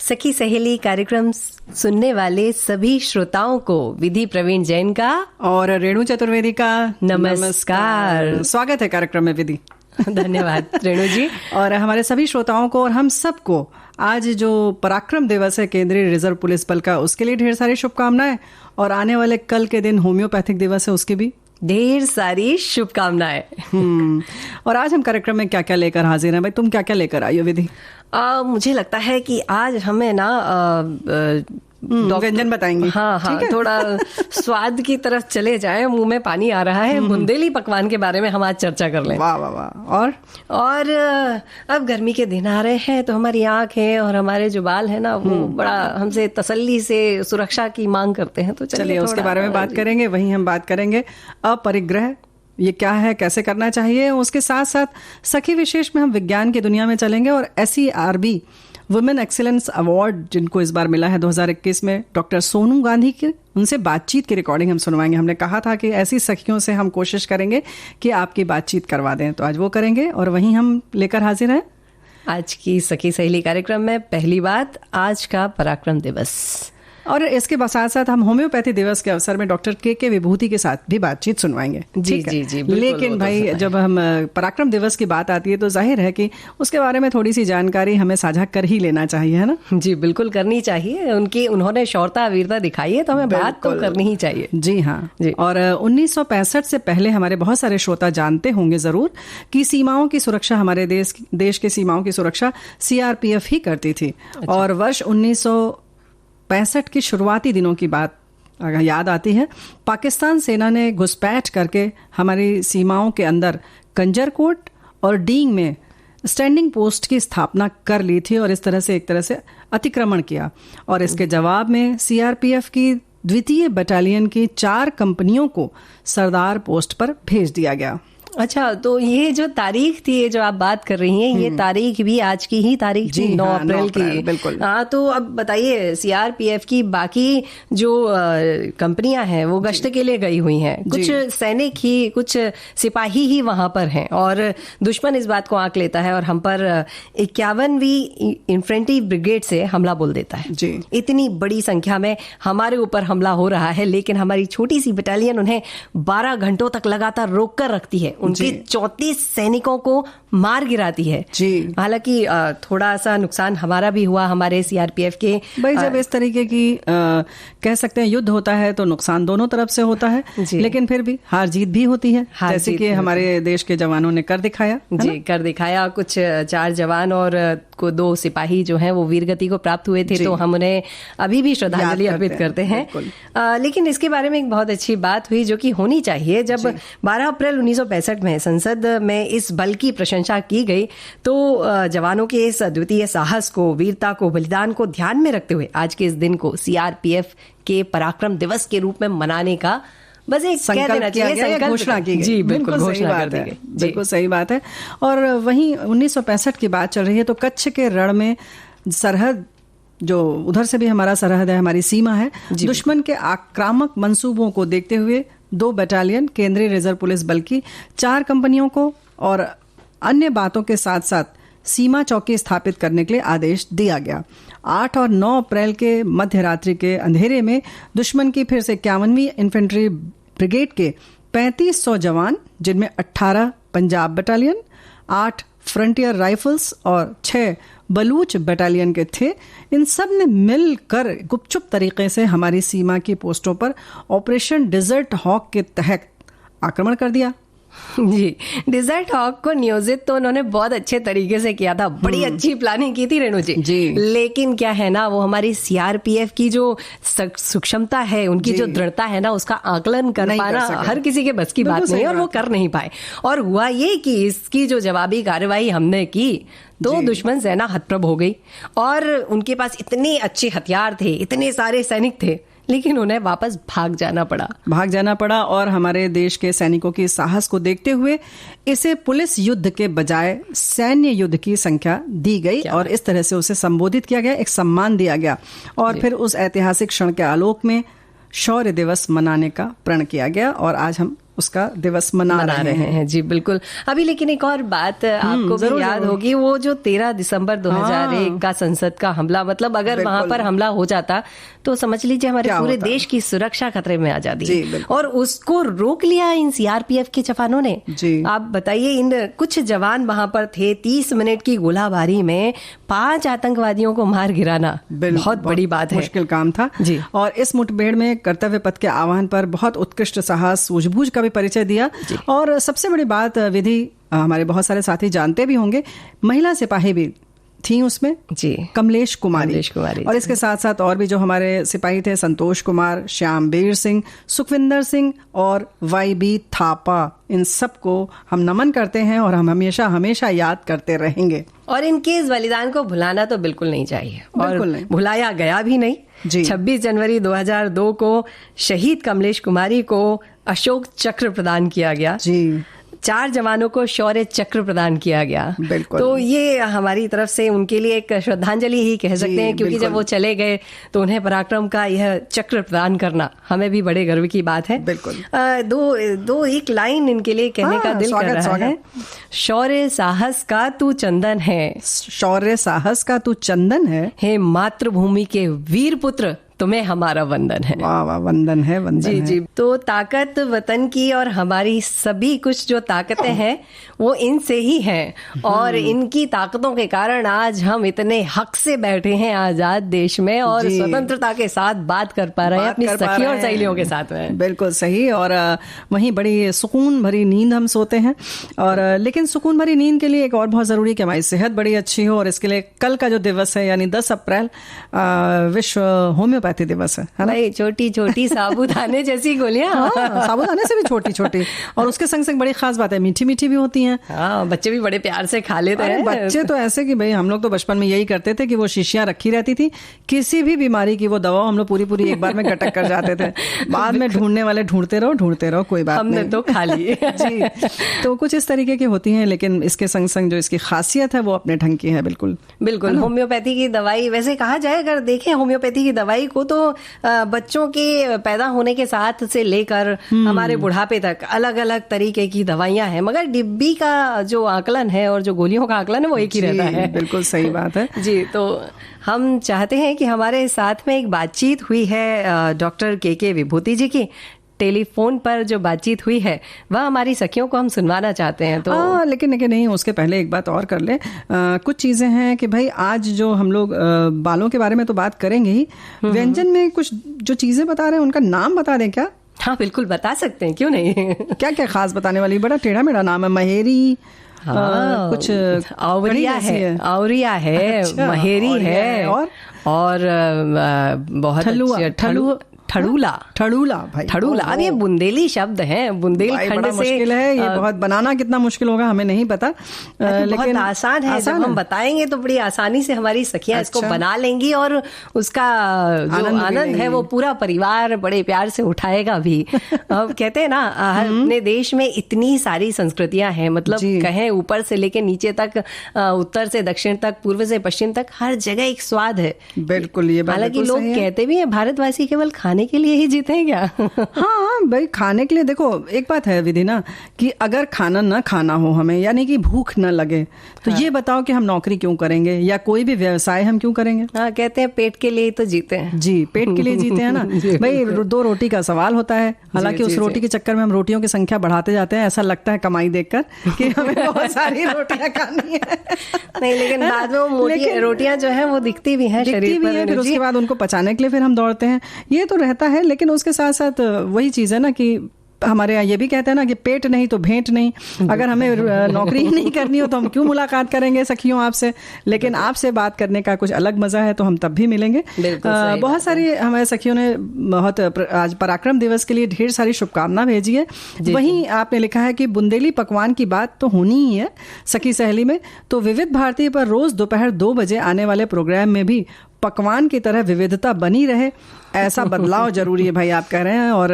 सखी सहेली कार्यक्रम सुनने वाले सभी श्रोताओं को विधि प्रवीण जैन का और रेणु चतुर्वेदी का नमस्कार। स्वागत है कार्यक्रम में विधि। धन्यवाद रेणु जी। और हमारे सभी श्रोताओं को और हम सबको आज जो पराक्रम दिवस है केंद्रीय रिजर्व पुलिस बल का, उसके लिए ढेर सारी शुभकामनाएं। और आने वाले कल के दिन होम्योपैथिक दिवस है, उसके भी ढेर सारी शुभकामनाएं। और आज हम कार्यक्रम में क्या क्या लेकर हाजिर हैं? भाई तुम क्या क्या लेकर आई हो विधि? मुझे लगता है कि आज हमें ना व्यंजन बताएंगे। हाँ, थोड़ा स्वाद की तरफ चले जाएं। मुंह में पानी आ रहा है। बुंदेली पकवान के बारे में हम आज चर्चा कर लें। वाह वाह वाह। और अब गर्मी के दिन आ रहे हैं तो हमारी आंखें और हमारे जो बाल है ना वो बड़ा हमसे तसल्ली से सुरक्षा की मांग करते हैं। तो चलिए उसके बारे में बात करेंगे। वहीं हम बात करेंगे अपरिग्रह, ये क्या है, कैसे करना चाहिए। उसके साथ साथ सखी विशेष में हम विज्ञान की दुनिया में चलेंगे और SERB वुमेन एक्सीलेंस अवार्ड जिनको इस बार मिला है 2021 में, डॉक्टर सोनू गांधी के, उनसे बातचीत की रिकॉर्डिंग हम सुनवाएंगे। हमने कहा था कि ऐसी सखियों से हम कोशिश करेंगे कि आपकी बातचीत करवा दें, तो आज वो करेंगे। और वहीं हम लेकर हाजिर हैं आज की सखी सहेली कार्यक्रम में पहली बात, आज का पराक्रम दिवस। और इसके साथ साथ हम होम्योपैथी दिवस के अवसर में डॉक्टर के विभूति के साथ भी बातचीत सुनवाएंगे। जी। लेकिन भाई जब हम पराक्रम दिवस की बात आती है तो जाहिर है कि उसके बारे में थोड़ी सी जानकारी हमें साझा कर ही लेना चाहिए, है ना? जी बिल्कुल करनी चाहिए। उन्होंने शौर्यता वीरता दिखाई है तो हमें बात तो करनी ही चाहिए। जी हाँ जी। और 1965 से पहले हमारे बहुत सारे श्रोता जानते होंगे जरूर कि सीमाओं की सुरक्षा, हमारे देश के सीमाओं की सुरक्षा CRPF ही करती थी। और वर्ष 1965 की शुरुआती दिनों की बात अगर याद आती है, पाकिस्तान सेना ने घुसपैठ करके हमारी सीमाओं के अंदर कंजरकोट और डींग में स्टैंडिंग पोस्ट की स्थापना कर ली थी और इस तरह से एक तरह से अतिक्रमण किया। और इसके जवाब में CRPF की 2वीं बटालियन की 4 कंपनियों को सरदार पोस्ट पर भेज दिया गया। अच्छा, तो ये जो तारीख थी, ये जो आप बात कर रही हैं, ये तारीख भी आज की ही तारीख थी, 9 अप्रैल की। बिल्कुल। हाँ, तो अब बताइए CRPF की बाकी जो कंपनियां हैं वो गश्त के लिए गई हुई हैं। कुछ सैनिक ही, कुछ सिपाही ही वहां पर हैं और दुश्मन इस बात को आंक लेता है और हम पर 51वीं इन्फेंट्री ब्रिगेड से हमला बोल देता है। जी। इतनी बड़ी संख्या में हमारे ऊपर हमला हो रहा है, लेकिन हमारी छोटी सी बटालियन उन्हें 12 घंटों तक लगातार रोक कर रखती है। उनके 34 सैनिकों को मार गिराती है। जी। हालांकि थोड़ा सा नुकसान हमारा भी हुआ, हमारे CRPF के। भाई जब इस तरीके की कह सकते हैं युद्ध होता है तो नुकसान दोनों तरफ से होता है, लेकिन फिर भी हार जीत भी होती है, जैसे कि हमारे देश के जवानों ने कर दिखाया। जी, कर दिखाया। कुछ 4 जवान और 2 सिपाही जो हैं वो वीरगति को प्राप्त हुए थे, तो हम उन्हें अभी भी श्रद्धांजलि अर्पित करते हैं। लेकिन इसके बारे में एक बहुत अच्छी बात हुई जो कि होनी चाहिए। जब 12 अप्रैल 1965 में संसद में इस बल की प्रशंसा की गई तो जवानों के इस अद्वितीय साहस को, वीरता को, बलिदान को ध्यान में रखते हुए आज के इस दिन को CRPF के पराक्रम दिवस के रूप में मनाने का बस एक संकल्प किया गया, घोषणा की गई। जी बिल्कुल, घोषणा कर दी गई। बिल्कुल सही बात है। और वहीं 1965 की बात चल रही है तो कच्छ के रण में सरहद, जो उधर से भी हमारा सरहद है, हमारी सीमा है, दुश्मन के आक्रामक मंसूबों को देखते हुए 2 बटालियन केंद्रीय रिजर्व पुलिस बल की 4 कंपनियों को और अन्य बातों के साथ साथ सीमा चौकी स्थापित करने के लिए आदेश दिया गया। 8 और 9 अप्रैल के मध्य रात्रि के अंधेरे में दुश्मन की फिर से 51वीं इन्फेंट्री ब्रिगेड के 3500 जवान, जिनमें 18 पंजाब बटालियन, 8 फ्रंटियर राइफल्स और 6 बलूच बटालियन के थे, इन सब ने मिलकर गुपचुप तरीके से हमारी सीमा की पोस्टों पर ऑपरेशन डेजर्ट हॉक के तहत आक्रमण कर दिया। जी, डेजर्ट हॉक को नियोजित तो उन्होंने बहुत अच्छे तरीके से किया था, बड़ी अच्छी प्लानिंग की थी रेणु जी। लेकिन क्या है ना, वो हमारी CRPF की जो सूक्ष्मता है, उनकी जो दृढ़ता है ना, उसका आकलन कर पाना हर किसी के बस की बात नहीं, और वो कर नहीं पाए। और हुआ ये कि इसकी जो जवाबी कार्रवाई हमने की तो दुश्मन सेना हतप्रभ हो गई और उनके पास इतने अच्छे हथियार थे, इतने सारे सैनिक थे, लेकिन उन्हें वापस भाग जाना पड़ा। और हमारे देश के सैनिकों की साहस को देखते हुए इसे पुलिस युद्ध के बजाय सैन्य युद्ध की संख्या दी गई और इस तरह से उसे संबोधित किया गया, एक सम्मान दिया गया। और फिर उस ऐतिहासिक क्षण के आलोक में शौर्य दिवस मनाने का प्रण किया गया और आज हम उसका दिवस मना रहे हैं। जी बिल्कुल। अभी लेकिन एक और बात आपको भी याद होगी, वो जो 13 दिसंबर 2001 का संसद का हमला, मतलब अगर वहां पर हमला हो जाता तो समझ लीजिए हमारे पूरे देश की सुरक्षा खतरे में आ जाती, और उसको रोक लिया इन सीआरपीएफ के जवानों ने। आप बताइए, इन कुछ जवान वहां पर थे, 30 मिनट की गोलाबारी में 5 आतंकवादियों को मार गिराना बहुत बड़ी बात है, मुश्किल काम था जी। और इस मुठभेड़ में कर्तव्य पथ के आह्वान पर बहुत उत्कृष्ट साहस, सूझबूझ का भी परिचय दिया। और सबसे बड़ी बात, विधि हमारे बहुत सारे साथी जानते भी होंगे, महिला सिपाही भी थी उसमें जी, कमलेश कुमारी। और इसके साथ साथ और भी जो हमारे सिपाही थे, संतोष कुमार, श्यामवीर सिंह, सुखविंदर सिंह और वाईबी थापा, इन सबको हम नमन करते हैं और हम हमेशा हमेशा याद करते रहेंगे। और इनके इस बलिदान को भुलाना तो बिल्कुल नहीं चाहिए, और भुलाया गया भी नहीं। 26 जनवरी 2002 को शहीद कमलेश कुमारी को अशोक चक्र प्रदान किया गया जी। 4 जवानों को शौर्य चक्र प्रदान किया गया। तो ये हमारी तरफ से उनके लिए एक श्रद्धांजलि ही कह सकते हैं, क्योंकि जब वो चले गए तो उन्हें पराक्रम का यह चक्र प्रदान करना हमें भी बड़े गर्व की बात है। बिल्कुल। दो एक लाइन इनके लिए कहने का दिल कर रहा है। शौर्य साहस का तू चंदन है, शौर्य साहस का तू चंदन है, हे मातृभूमि के वीर पुत्र, तुम्हें हमारा वंदन है। वाह वाह, वंदन है, वंदन जी है। जी। तो ताकत वतन की और हमारी सभी कुछ जो ताकतें हैं वो इनसे ही हैं, और इनकी ताकतों के कारण आज हम इतने हक से बैठे हैं आजाद देश में, और स्वतंत्रता के साथ बात कर पा रहे हैं अपनी सखियों और सहेलियों के साथ में। बिल्कुल सही। और वहीं बड़ी सुकून भरी नींद हम सोते हैं। और लेकिन सुकून भरी नींद के लिए एक और बहुत जरूरी है कि हमारी सेहत बड़ी अच्छी हो, और इसके लिए कल का जो दिवस है यानी 10 अप्रैल विश्व होम्योपैथी दिवस है ना? छोटी छोटी साबूदाने जैसी गोलियां, साबूदाने से भी छोटी छोटी, और उसके संग संग बड़ी खास बात है, मीठी मीठी भी होती हैं। बच्चे भी बड़े प्यार से खा लेते हैं। बच्चे तो ऐसे कि भाई हम लोग तो बचपन में यही करते थे कि वो शीशियां रखी रहती थी, किसी भी बीमारी की वो दवा हम लोग पूरी एक बार में गटक कर जाते थे। बाद में ढूंढने वाले ढूंढते रहो, कोई बात हमने नहीं, तो खा ली जी। तो कुछ इस तरीके की होती हैं, लेकिन इसके संग संग जो इसकी खासियत है वो अपने ढंग की है। बिल्कुल बिल्कुल। होम्योपैथी की दवाई, वैसे कहा जाए अगर देखें होम्योपैथी की दवाई को, तो बच्चों के पैदा होने के साथ से लेकर हमारे बुढ़ापे तक अलग अलग तरीके की दवाइयां हैं, मगर डिब्बी का जो आकलन है और जो गोलियों का आकलन है वो एक ही रहता है। बिल्कुल सही बात है जी। तो हम चाहते हैं कि हमारे साथ में एक बातचीत हुई है डॉक्टर के विभूति जी की, टेलीफोन पर जो बातचीत हुई है वह हमारी सखियों को हम सुनवाना चाहते हैं। तो लेकिन नहीं, उसके पहले एक बात और कर ले। कुछ चीजें हैं कि भाई आज जो हम लोग बालों के बारे में तो बात करेंगे ही, व्यंजन में कुछ जो चीजें बता रहे हैं उनका नाम बता दें क्या? हाँ बिल्कुल, बता सकते हैं, क्यों नहीं। क्या क्या खास बताने वाली? बड़ा टेढ़ा मेढ़ा नाम है, महेरी, कुछ आवरिया है, अच्छा, महेरी है, और बहुत ठड़ूला भाई, ठड़ूला। अब ये बुंदेली शब्द है, बुंदेलखंड से मुश्किल है ये, बहुत बनाना कितना मुश्किल होगा हमें नहीं पता, लेकिन आसान है। जब हम बताएंगे तो बड़ी आसानी से हमारी सखियां इसको बना लेंगी, और उसका जो आनंद है वो पूरा परिवार बड़े प्यार से उठाएगा भी। अब कहते हैं ना, अपने देश में इतनी सारी संस्कृतियां हैं, मतलब कहें ऊपर से लेके नीचे तक, उत्तर से दक्षिण तक, पूर्व से पश्चिम तक, हर जगह एक स्वाद है। बिल्कुल, ये हालांकि लोग कहते भी हैं भारतवासी केवल खाने के लिए ही जीते हैं क्या? हाँ भाई, खाने के लिए। देखो एक बात है विधि ना, कि अगर खाना ना खाना हो हमें, यानी कि भूख न लगे, तो ये बताओ कि हम नौकरी क्यों करेंगे या कोई भी व्यवसाय हम क्यों करेंगे? हाँ, कहते हैं पेट के लिए तो जीते हैं। जी, पेट के लिए जीते हैं ना भाई। 2 रोटी का सवाल होता है, हालांकि उस रोटी के चक्कर में हम रोटियों की संख्या बढ़ाते जाते हैं, ऐसा लगता है कमाई देखकर कि हमें बहुत सारी रोटियां खानी है। नहीं, लेकिन बाद में रोटियां जो है वो दिखती भी हैं शरीर पर, फिर उसके बाद उनको पचाने के लिए फिर हम दौड़ते हैं, ये तो रहता है। लेकिन उसके साथ साथ वही चीज है ना कि हमारे यहाँ ये भी कहते हैं ना कि पेट नहीं तो भेंट नहीं। अगर हमें नौकरी ही नहीं करनी हो तो हम क्यों मुलाकात करेंगे सखियों आपसे? लेकिन आपसे बात करने का कुछ अलग मजा है, तो हम तब भी मिलेंगे। बहुत सारी हमारे सखियों ने बहुत आज पराक्रम दिवस के लिए ढेर सारी शुभकामना भेजी है। वहीं आपने लिखा है कि बुंदेली पकवान की बात तो होनी ही है सखी सहेली में, तो विविध भारती पर रोज दोपहर 2 बजे आने वाले प्रोग्राम में भी पकवान की तरह विविधता बनी रहे, ऐसा बदलाव जरूरी है भाई, आप कह रहे हैं। और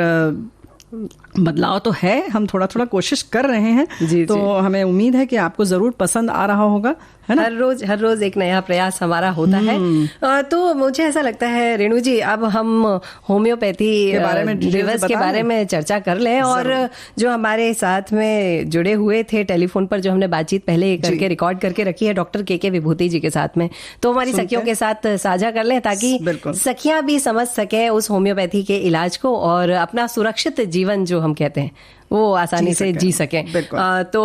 बदलाव तो है, हम थोड़ा थोड़ा कोशिश कर रहे हैं। जी, तो हमें उम्मीद है कि आपको जरूर पसंद आ रहा होगा, है ना? हर रोज एक नया प्रयास हमारा होता है। तो मुझे ऐसा लगता है रेणु जी, अब हम होम्योपैथी के बारे में दिवस के बारे में चर्चा कर लें। और जो हमारे साथ में जुड़े हुए थे टेलीफोन पर, जो हमने बातचीत पहले करके रिकॉर्ड करके रखी है डॉक्टर के विभूति जी के साथ में, तो हमारी सखियों के साथ साझा कर लें ताकि सखियां भी समझ सके उस होम्योपैथी के इलाज को और अपना सुरक्षित जीवन जो हम कहते हैं वो आसानी से जी सकें। तो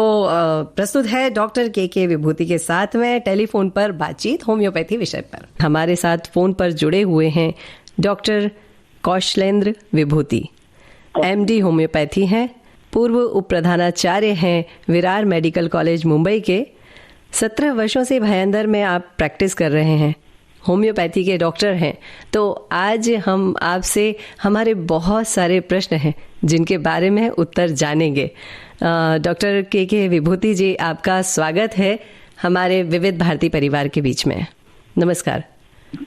प्रस्तुत है डॉक्टर के विभूति के साथ में टेलीफोन पर बातचीत होम्योपैथी विषय पर। हमारे साथ फोन पर जुड़े हुए हैं डॉक्टर कौशलेंद्र विभूति, MD होम्योपैथी हैं, पूर्व उप प्रधानाचार्य हैं विरार मेडिकल कॉलेज मुंबई के। 17 वर्षों से भयंदर में आप प्रैक्टिस कर रहे हैं, होम्योपैथी के डॉक्टर हैं। तो आज हम आपसे हमारे बहुत सारे प्रश्न हैं जिनके बारे में उत्तर जानेंगे। डॉक्टर के विभूति जी, आपका स्वागत है हमारे विविध भारती परिवार के बीच में। नमस्कार।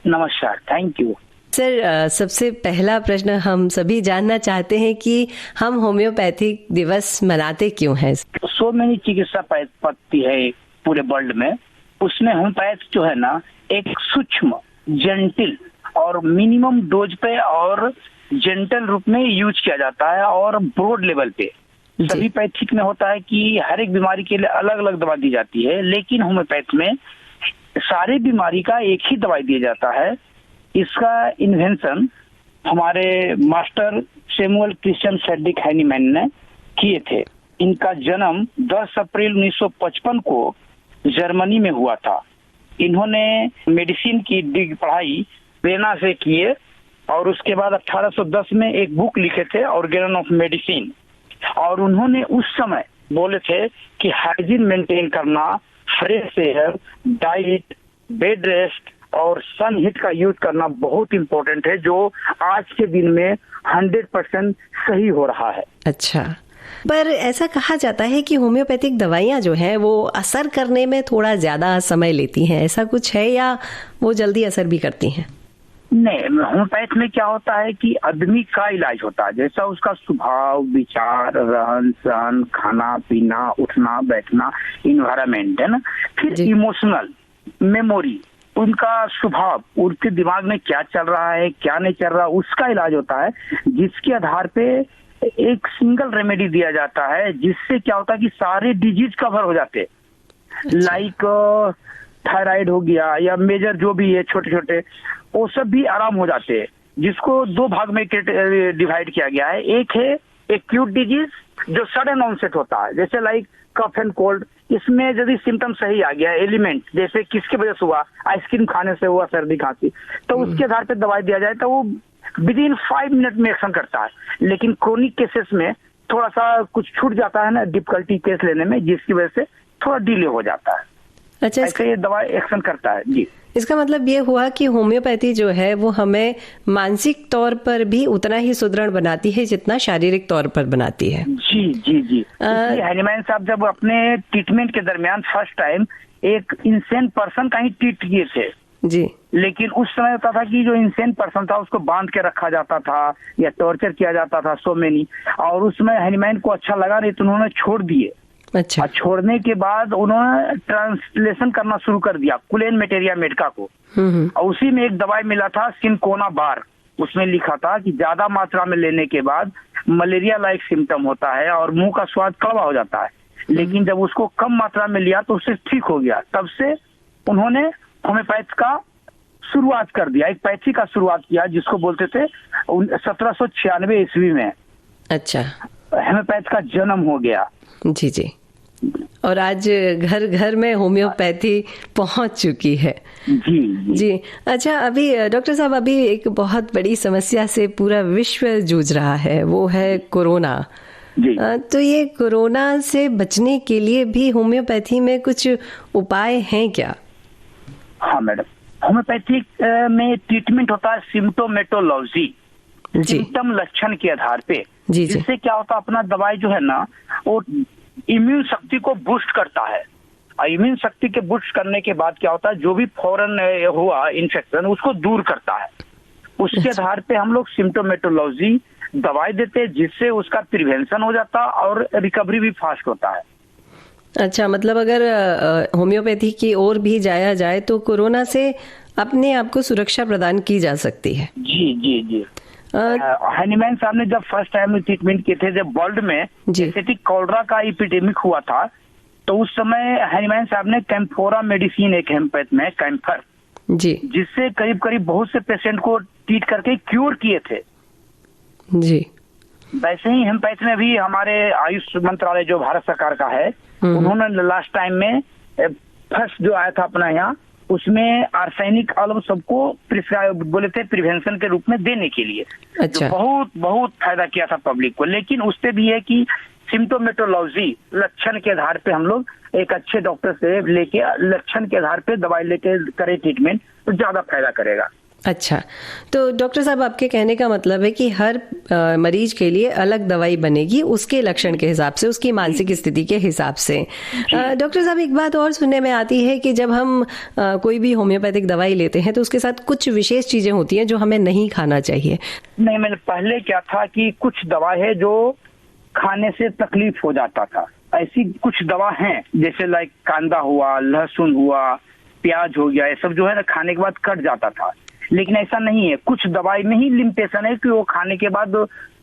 नमस्कार, थैंक यू सर। सबसे पहला प्रश्न हम सभी जानना चाहते हैं कि हम होम्योपैथिक दिवस मनाते क्यों हैं? सो मेनी चिकित्सा पद्धति है पूरे वर्ल्ड में, उसमें होम्योपैथ जो है ना एक सूक्ष्म, जेंटल और मिनिमम डोज पे और जेंटल रूप में यूज किया जाता है और ब्रॉड लेवल पे। सभी पैथिक में होता है कि हर एक बीमारी के लिए अलग अलग दवा दी जाती है, लेकिन होम्योपैथ में सारे बीमारी का एक ही दवाई दिया जाता है। इसका इन्वेंशन हमारे master Samuel Christian Friedrich Hahnemann ने किए थे। इनका जन्म 10 अप्रैल 1955 को जर्मनी में हुआ था। इन्होंने मेडिसिन की पढ़ाई वेना से किए और उसके बाद 1810 में एक बुक लिखे थे, ऑर्गेन ऑफ मेडिसिन। और उन्होंने उस समय बोले थे कि हाइजीन मेंटेन करना, fresh air, diet, bed rest और सन हीट का यूज करना बहुत इंपॉर्टेंट है, जो आज के दिन में 100% सही हो रहा है। अच्छा, पर ऐसा कहा जाता है कि होम्योपैथिक दवाइयाँ जो हैं वो असर करने में थोड़ा ज्यादा समय लेती हैं, ऐसा कुछ है या वो जल्दी असर भी करती हैं? नहीं, होम्योपैथ में क्या होता है कि आदमी का इलाज होता है, जैसा उसका स्वभाव, विचार, रहन सहन, खाना पीना, उठना बैठना, इन्वायरमेंट है ना, फिर इमोशनल, मेमोरी, उनका स्वभाव, उनके दिमाग में क्या चल रहा है क्या नहीं चल रहा, उसका इलाज होता है, जिसके आधार पे एक सिंगल रेमेडी दिया जाता है, जिससे क्या होता है कि सारे डिजीज कवर हो जाते हैं। लाइक थायराइड हो गया या मेजर जो भी है छोटे छोटे, वो सब भी आराम हो जाते हैं। जिसको 2 भाग में डिवाइड किया गया है। एक है एक्यूट डिजीज जो सडन ऑनसेट होता है, जैसे लाइक कफ एंड कोल्ड। इसमें यदि सिम्टम सही आ गया, एलिमेंट जैसे किसके वजह से हुआ, आइसक्रीम खाने से हुआ सर्दी खांसी, तो उसके आधार पर दवाई दिया जाए तो वो विदिन 5 मिनट में एक्शन करता है। लेकिन क्रोनिक केसेस में थोड़ा सा कुछ छूट जाता है ना, डिफिकल्टी केस लेने में, जिसकी वजह से थोड़ा डिले हो जाता है। अच्छा, ऐसे ये दवा एक्शन करता है। जी, इसका मतलब ये हुआ कि होम्योपैथी जो है वो हमें मानसिक तौर पर भी उतना ही सुदृढ़ बनाती है जितना शारीरिक तौर पर बनाती है। जी जी जी। हैनीमैन साहब जब अपने ट्रीटमेंट के दरमियान फर्स्ट टाइम एक इंसेन पर्सन का ही ट्रीट किए थे जी, लेकिन उस समय होता था कि जो इंसेन पर्सन था उसको बांध के रखा जाता था या टॉर्चर किया जाता था, सो मेनी। और उसमें हैनीमैन को अच्छा लगा नहीं तो उन्होंने छोड़ दिए। अच्छा, छोड़ने के बाद उन्होंने ट्रांसलेशन करना शुरू कर दिया कुलेन मेटेरिया मेडिका को। और उसी में एक दवाई मिला था सिनकोना बार, उसमें लिखा था कि ज्यादा मात्रा में लेने के बाद मलेरिया लाइक सिम्टम होता है और मुंह का स्वाद कड़वा हो जाता है। लेकिन जब उसको कम मात्रा में लिया तो उससे ठीक हो गया। तब से उन्होंने होम्योपैथ का शुरुआत कर दिया, एक पैथी का शुरुआत किया, जिसको बोलते थे 1796 ईस्वी में। अच्छा, होम्योपैथ का जन्म हो गया। जी जी, और आज घर घर में होम्योपैथी पहुंच चुकी है। जी जी। अच्छा, अभी डॉक्टर साहब, अभी एक बहुत बड़ी समस्या से पूरा विश्व जूझ रहा है, वो है कोरोना। जी। तो ये कोरोना से बचने के लिए भी होम्योपैथी में कुछ उपाय हैं क्या? हाँ मैडम, होम्योपैथिक में ट्रीटमेंट होता है सिम्टोमेटोलॉजी, सिम्टम लक्षण के आधार पे, जिससे क्या होता है अपना दवाई जो है ना वो इम्यून शक्ति को बूस्ट करता है। और इम्यून शक्ति के बूस्ट करने के बाद क्या होता है, जो भी फौरन हुआ इन्फेक्शन उसको दूर करता है। उसके आधार पे हम लोग सिम्टोमेटोलॉजी दवाई देते हैं जिससे उसका प्रिवेंशन हो जाता और रिकवरी भी फास्ट होता है। अच्छा, मतलब अगर होम्योपैथी की ओर भी जाया जाए तो कोरोना से अपने आप को सुरक्षा प्रदान की जा सकती है। जी जी जी। हैनीमैन साहब ने जब फर्स्ट टाइम ट्रीटमेंट किए थे, जब वर्ल्ड में एसिटिक कॉलरा का एपिडेमिक हुआ था, तो उस समय हैनीमैन साहब ने कैम्फोरा मेडिसिन, एक हेमपैथ में कैम्फर जी, जिससे करीब करीब बहुत से पेशेंट को ट्रीट करके क्योर किए थे जी। वैसे ही हेमपैथ में भी हमारे आयुष मंत्रालय जो भारत सरकार का है, उन्होंने लास्ट टाइम में फर्स्ट जो आया था अपना यहाँ, उसमें आर्सेनिक ऑल्व सबको प्रिस्क्राइब बोले थे प्रिवेंशन के रूप में देने के लिए। अच्छा। बहुत बहुत फायदा किया था पब्लिक को। लेकिन उससे भी है कि सिम्टोमेटोलॉजी, लक्षण के आधार पे हम लोग एक अच्छे डॉक्टर से लेके लक्षण के आधार पे दवाई लेके करें ट्रीटमेंट, तो ज्यादा फायदा करेगा। अच्छा, तो डॉक्टर साहब आपके कहने का मतलब है कि हर मरीज के लिए अलग दवाई बनेगी, उसके लक्षण के हिसाब से, उसकी मानसिक स्थिति के हिसाब से। डॉक्टर साहब, एक बात और सुनने में आती है कि जब हम कोई भी होम्योपैथिक दवाई लेते हैं तो उसके साथ कुछ विशेष चीजें होती हैं जो हमें नहीं खाना चाहिए। नहीं, मैंने पहले क्या था कि कुछ दवा है जो खाने से तकलीफ हो जाता था, ऐसी कुछ दवा है जैसे लाइक कांदा हुआ, लहसुन हुआ, प्याज हो गया, ये सब जो है ना खाने के बाद कट जाता था। लेकिन ऐसा नहीं है, कुछ दवाई में ही लिमिटेशन है कि वो खाने के बाद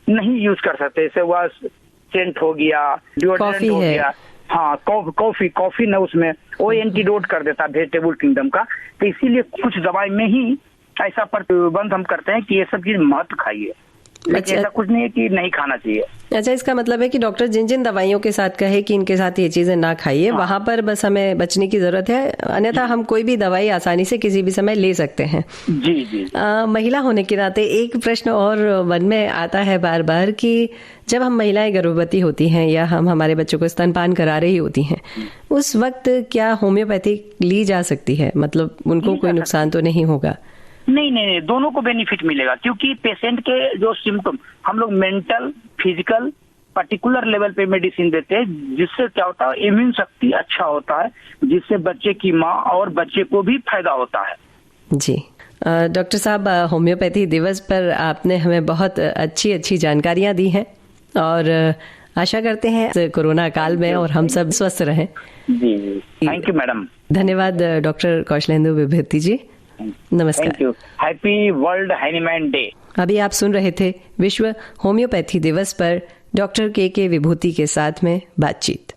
नहीं यूज कर सकते। जैसे वह सेंट हो गया, डिओड्रेंट हो गया, हाँ कॉफी न, उसमें वो एंटीडोट कर देता वेजिटेबल किंगडम का। तो इसीलिए कुछ दवाई में ही ऐसा प्रतिबंध हम करते हैं कि ये सब चीज मत खाइए, लेकिन ऐसा कुछ नहीं है कि नहीं खाना चाहिए। अच्छा, इसका मतलब है कि डॉक्टर जिन जिन दवाइयों के साथ कहे कि इनके साथ ये चीजें ना खाइए, वहां पर बस हमें बचने की जरूरत है, अन्यथा हम कोई भी दवाई आसानी से किसी भी समय ले सकते हैं। जी जी। महिला होने के नाते एक प्रश्न और मन में आता है बार बार कि जब हम महिलाएं गर्भवती होती हैं या हम हमारे बच्चों को स्तनपान करा रही होती हैं, उस वक्त क्या होम्योपैथी ली जा सकती है? मतलब उनको कोई नुकसान तो नहीं होगा? नहीं, दोनों को बेनिफिट मिलेगा, क्योंकि पेशेंट के जो सिम्टम हम लोग मेंटल, फिजिकल, पर्टिकुलर लेवल पे मेडिसिन देते हैं, जिससे क्या होता है इम्यून शक्ति अच्छा होता है, जिससे बच्चे की माँ और बच्चे को भी फायदा होता है। जी डॉक्टर साहब, होम्योपैथी दिवस पर आपने हमें बहुत अच्छी अच्छी जानकारियां दी हैं और आशा करते हैं कोरोना काल में और हम सब स्वस्थ रहें। जी जी, थैंक यू मैडम। धन्यवाद डॉक्टर कौशलेंदु विभूति जी, नमस्कार। Thank you. Happy world Hahnemann day. अभी आप सुन रहे थे विश्व होम्योपैथी दिवस पर डॉक्टर के विभूति के साथ में बातचीत।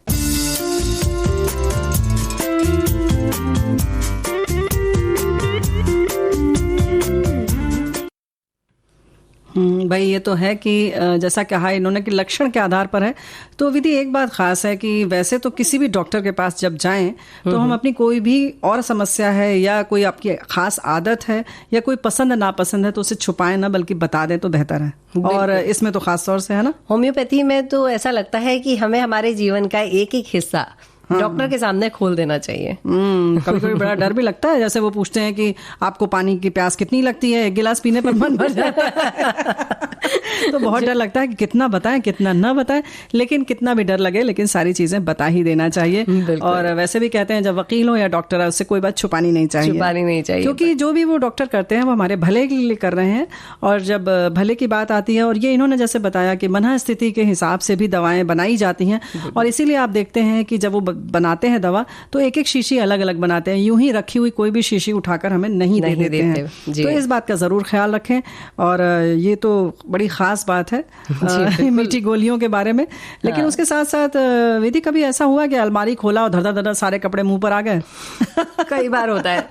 भाई ये तो है कि जैसा कहा इन्होंने कि लक्षण के आधार पर है, तो विधि एक बात खास है कि वैसे तो किसी भी डॉक्टर के पास जब जाएं तो हम अपनी कोई भी और समस्या है या कोई आपकी खास आदत है या कोई पसंद नापसंद है तो उसे छुपाएं ना, बल्कि बता दें तो बेहतर है। और इसमें तो खास तौर से है ना, होम्योपैथी में तो ऐसा लगता है कि हमें हमारे जीवन का एक एक हिस्सा डॉक्टर के सामने खोल देना चाहिए। कभी कभी बड़ा डर भी लगता है, जैसे वो पूछते हैं कि आपको पानी की प्यास कितनी लगती है, एक गिलास पीने पर मन भर जाता है। तो बहुत डर लगता है कि कितना बताएं कितना न बताएं, लेकिन कितना भी डर लगे लेकिन सारी चीजें बता ही देना चाहिए। और वैसे भी कहते हैं जब वकील हो या डॉक्टर है उससे कोई बात छुपानी नहीं चाहिए, क्योंकि जो भी वो डॉक्टर करते हैं वो हमारे भले के लिए कर रहे हैं। और जब भले की बात आती है, और ये इन्होंने जैसे बताया कि मन स्थिति के हिसाब से भी दवाएं बनाई जाती हैं, और इसीलिए आप देखते हैं कि जब वो बनाते हैं दवा तो एक एक शीशी अलग अलग बनाते हैं, यूं ही रखी हुई कोई भी शीशी उठाकर हमें नहीं दे देते हैं। तो इस बात का जरूर ख्याल रखें। और ये तो बड़ी खास बात है मीठी गोलियों के बारे में। लेकिन उसके साथ साथ विधि कभी ऐसा हुआ कि अलमारी खोला और धड़ सारे कपड़े मुंह पर आ गए? कई बार होता है।